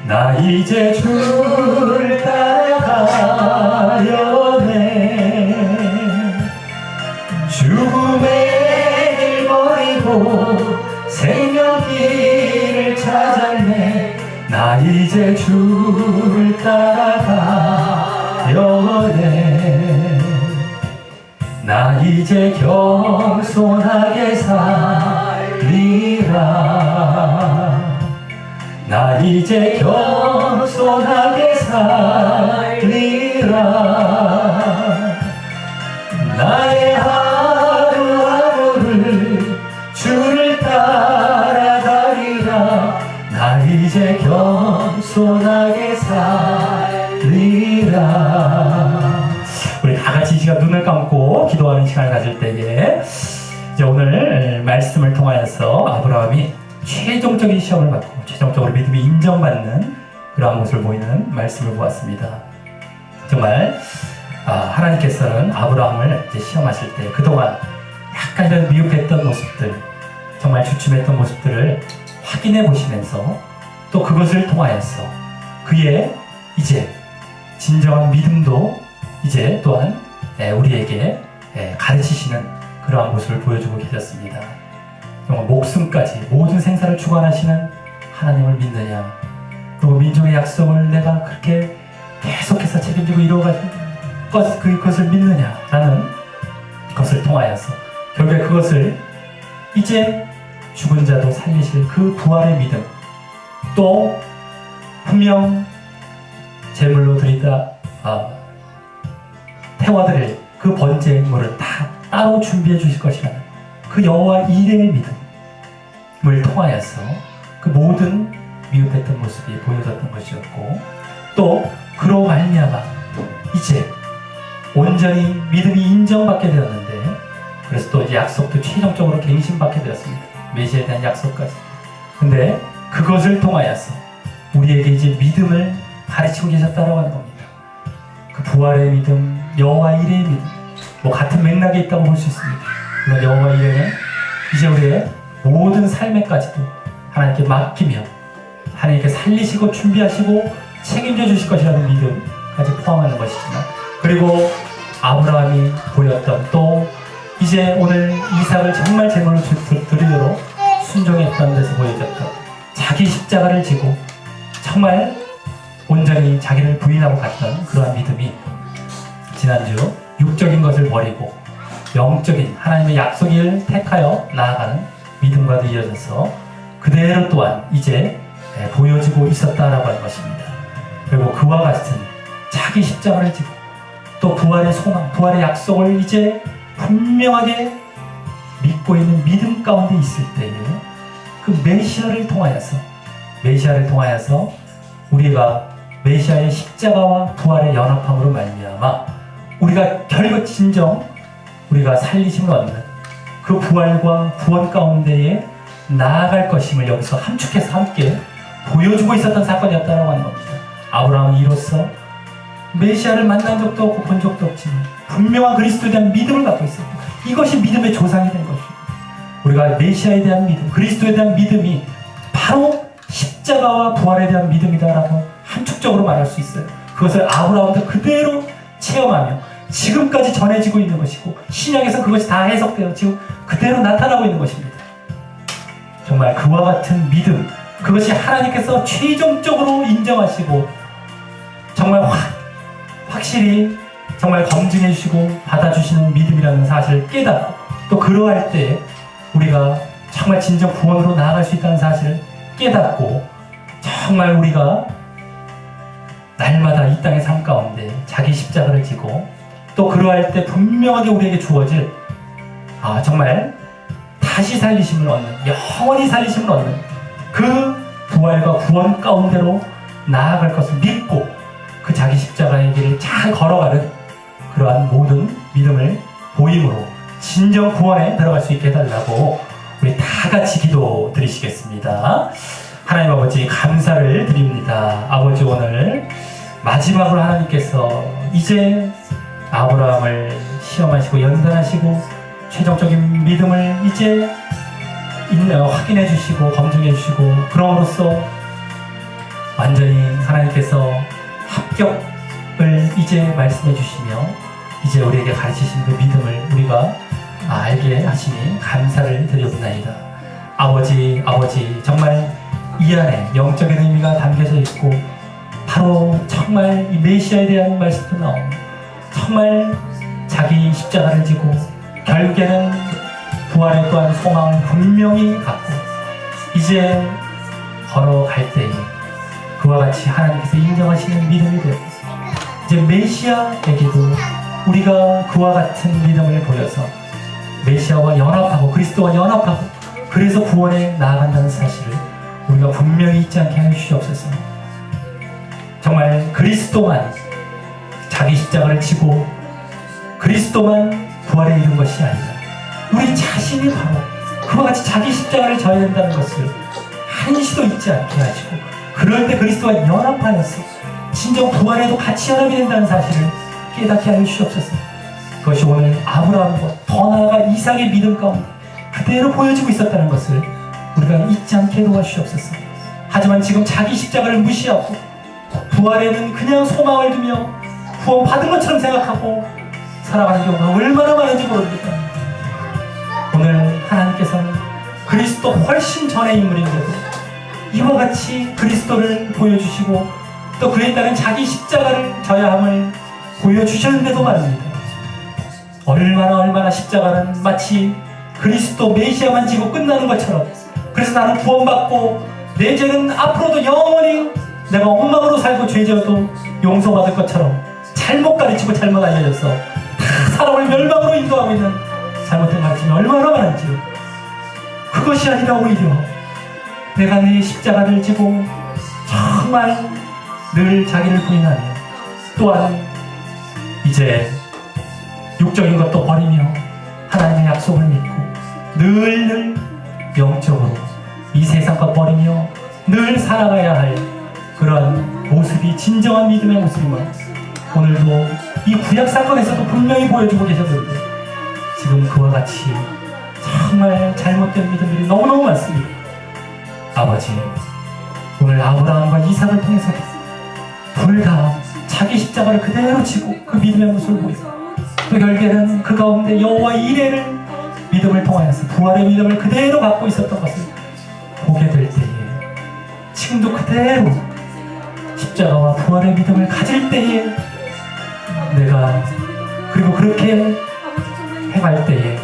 나 이제 주를 따라가려네. 죽음의 길 버리고 생명 나 이제 주를 따라가려네. 나 이제 겸손하게 살리라. 나 이제 겸손하게 살리라. 나의 하루하루를 주를 따라가리라. 나 이제 겸손하게 살리라. 우리 다 같이 이 시간 눈을 감고 기도하는 시간을 가질 때에 이제 오늘 말씀을 통하여서 아브라함이 최종적인 시험을 받고 최종적으로 믿음이 인정받는 그러한 모습을 보이는 말씀을 보았습니다. 정말 하나님께서는 아브라함을 이제 시험하실 때 그동안 약간이라도 미흡했던 모습들, 정말 주춤했던 모습들을 확인해 보시면서 또 그것을 통하여서 그의 이제 진정한 믿음도 이제 또한 우리에게 가르치시는 그러한 모습을 보여주고 계셨습니다. 정말 목숨까지 모든 생사를 주관하시는 하나님을 믿느냐, 그리고 민족의 약속을 내가 그렇게 계속해서 책임지고 이루어갈 그것을 믿느냐라는 것을 통하여서 결국에 그것을 이제 죽은 자도 살리실 그 부활의 믿음, 또 분명 제물로 드리다 태워드릴 그 번제물을 다 따로 준비해 주실 것이라는 그 여호와 이레의 믿음을 통하여서 그 모든 미흡했던 모습이 보여졌던 것이었고, 또 그로 말미암아 이제 온전히 믿음이 인정받게 되었는데, 그래서 또 이제 약속도 최종적으로 갱신받게 되었습니다. 메시아에 대한 약속까지. 근데 그것을 통하여서 우리에게 이제 믿음을 가르치고 계셨다라고 하는 겁니다. 그 부활의 믿음, 여호와 이레의 믿음, 뭐 같은 맥락에 있다고 볼 수 있습니다. 물론 여호와 이레는 이제 우리의 모든 삶에까지도 하나님께 맡기며 하나님께 살리시고 준비하시고 책임져 주실 것이라는 믿음까지 포함하는 것이지만, 그리고 아브라함이 보였던 또 이제 오늘 이삭을 정말 제물로 드리도록 순종했던 데서 보여졌던 자기 십자가를 지고 정말 온전히 자기를 부인하고 갔던 그러한 믿음이 지난주 육적인 것을 버리고 영적인 하나님의 약속을 택하여 나아가는 믿음과도 이어져서 그대로 또한 이제 보여지고 있었다라고 하는 것입니다. 그리고 그와 같은 자기 십자가를 지고 또 부활의 소망, 부활의 약속을 이제 분명하게 믿고 있는 믿음 가운데 있을 때에 그 메시아를 통하여서 우리가 메시아의 십자가와 부활의 연합함으로 말미암아 우리가 결국 진정 우리가 살리심을 얻는 그 부활과 구원 가운데에 나아갈 것임을 여기서 함축해서 함께 보여주고 있었던 사건이었다고 하는 겁니다. 아브라함은 이로써 메시아를 만난 적도 없고 본 적도 없지만 분명한 그리스도에 대한 믿음을 갖고 있었고, 이것이 믿음의 조상이 된 것입니다. 우리가 메시아에 대한 믿음, 그리스도에 대한 믿음이 바로 십자가와 부활에 대한 믿음이다라고 함축적으로 말할 수 있어요. 그것을 아브라함도 그대로 체험하며 지금까지 전해지고 있는 것이고, 신약에서 그것이 다 해석되어 지금 그대로 나타나고 있는 것입니다. 정말 그와 같은 믿음, 그것이 하나님께서 최종적으로 인정하시고 정말 확실히 정말 검증해 주시고 받아주시는 믿음이라는 사실을 깨닫고, 또 그러할 때 우리가 정말 진정 구원으로 나아갈 수 있다는 사실을 깨닫고, 정말 우리가 날마다 이 땅의 삶 가운데 자기 십자가를 지고 또 그러할 때 분명하게 우리에게 주어질 정말 다시 살리심을 얻는, 영원히 살리심을 얻는 그 부활과 구원 가운데로 나아갈 것을 믿고 그 자기 십자가의 길을 잘 걸어가는 그러한 모든 믿음을 보임으로 진정 구원에 들어갈 수 있게 해달라고 우리 다 같이 기도 드리시겠습니다. 하나님 아버지, 감사를 드립니다. 아버지, 오늘 마지막으로 하나님께서 이제 아브라함을 시험하시고 연단하시고 최종적인 믿음을 이제 확인해 주시고 검증해 주시고, 그럼으로써 완전히 하나님께서 합격을 이제 말씀해 주시며 이제 우리에게 가르치신 그 믿음을 우리가 알게 하시니 감사를 드리옵나이다. 아버지, 정말 이 안에 영적인 의미가 담겨져 있고 바로 정말 이 메시아에 대한 말씀도 나옵니다. 정말 자기 십자가를 지고 결국에는 부활에 또한 소망을 분명히 갖고 이제 걸어갈 때에 그와 같이 하나님께서 인정하시는 믿음이 되고 이제 메시아에게도 우리가 그와 같은 믿음을 보여서 메시아와 연합하고 그리스도와 연합하고 그래서 구원에 나아간다는 사실을 우리가 분명히 잊지 않게 해주시옵소서. 정말 그리스도만 자기 십자가를 지고 그리스도만 부활에 이른 것이 아니라 우리 자신이 바로 그와 같이 자기 십자가를 져야 된다는 것을 한시도 잊지 않게 하시고 그럴 때 그리스도와 연합하여서 진정 부활에도 같이 연합이 된다는 사실을 깨닫게 하여 주시옵소서. 그것이 오늘 아브라함과 더 나아가 이삭의 믿음 가운데 그대로 보여지고 있었다는 것을 우리가 잊지 않게 도와주시옵소서. 하지만 지금 자기 십자가를 무시하고 부활에는 그냥 소망을 두며 구원 받은 것처럼 생각하고 살아가는 경우가 얼마나 많은지 모릅니다. 오늘 하나님께서는 그리스도 훨씬 전의 인물인데도 이와 같이 그리스도를 보여주시고 또 그에 따른 자기 십자가를 져야 함을 보여주셨는데도 말입니다. 얼마나 십자가는 마치 그리스도 메시아만 지고 끝나는 것처럼 그래서 나는 구원받고 내 죄는 앞으로도 영원히 내가 엉망으로 살고 죄지어도 용서받을 것처럼 잘못 가르치고 잘못 알려져서 다 사람을 멸망으로 인도하고 있는 잘못된 가르침이 얼마나 많은지요. 그것이 아니라 오히려 내가 내 십자가를 지고 정말 늘 자기를 부인하며 또한 이제 육적인 것도 버리며 하나님의 약속을 믿고 늘 영적으로 이 세상 것 버리며 늘 살아가야 할 그런 모습이 진정한 믿음의 모습임을 오늘도 이 구약 사건에서도 분명히 보여주고 계셨는데 지금 그와 같이 정말 잘못된 믿음들이 너무너무 많습니다. 아버지, 오늘 아브라함과 이삭을 통해서 둘 다 자기 십자가를 그대로 지고 그 믿음의 모습을 보이고 또 결국에는 그 가운데 여호와 이레를 믿음을 통하여서 부활의 믿음을 그대로 갖고 있었던 것을 보게 될 때에 지금도 그대로 십자가와 부활의 믿음을 가질 때에 내가 그리고 그렇게 해갈 때에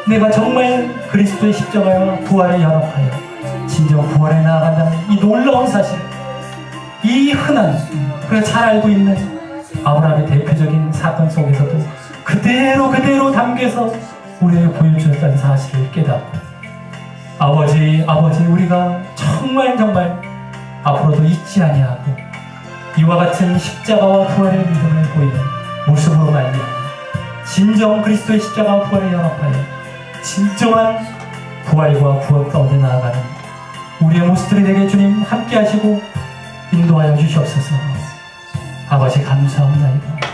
내가 정말 그리스도의 십자가와 부활에 연합하여 진정 부활에 나아간다는 이 놀라운 사실, 이 흔한 우리가 잘 알고 있는 아브라함의 대표적인 사건 속에서도 그대로 담겨서 우리에게 보여주셨다는 사실을 깨닫고 아버지 우리가 정말 앞으로도 잊지 아니하고 이와 같은 십자가와 부활의 믿음을 보이는 모습으로 말미암아 진정 그리스도의 십자가와 부활에 연합하여 진정한 부활과 구원 가운데 나아가는 우리의 모습들이 되게 주님 함께 하시고 인도하여 주시옵소서. 아버지 감사합니다.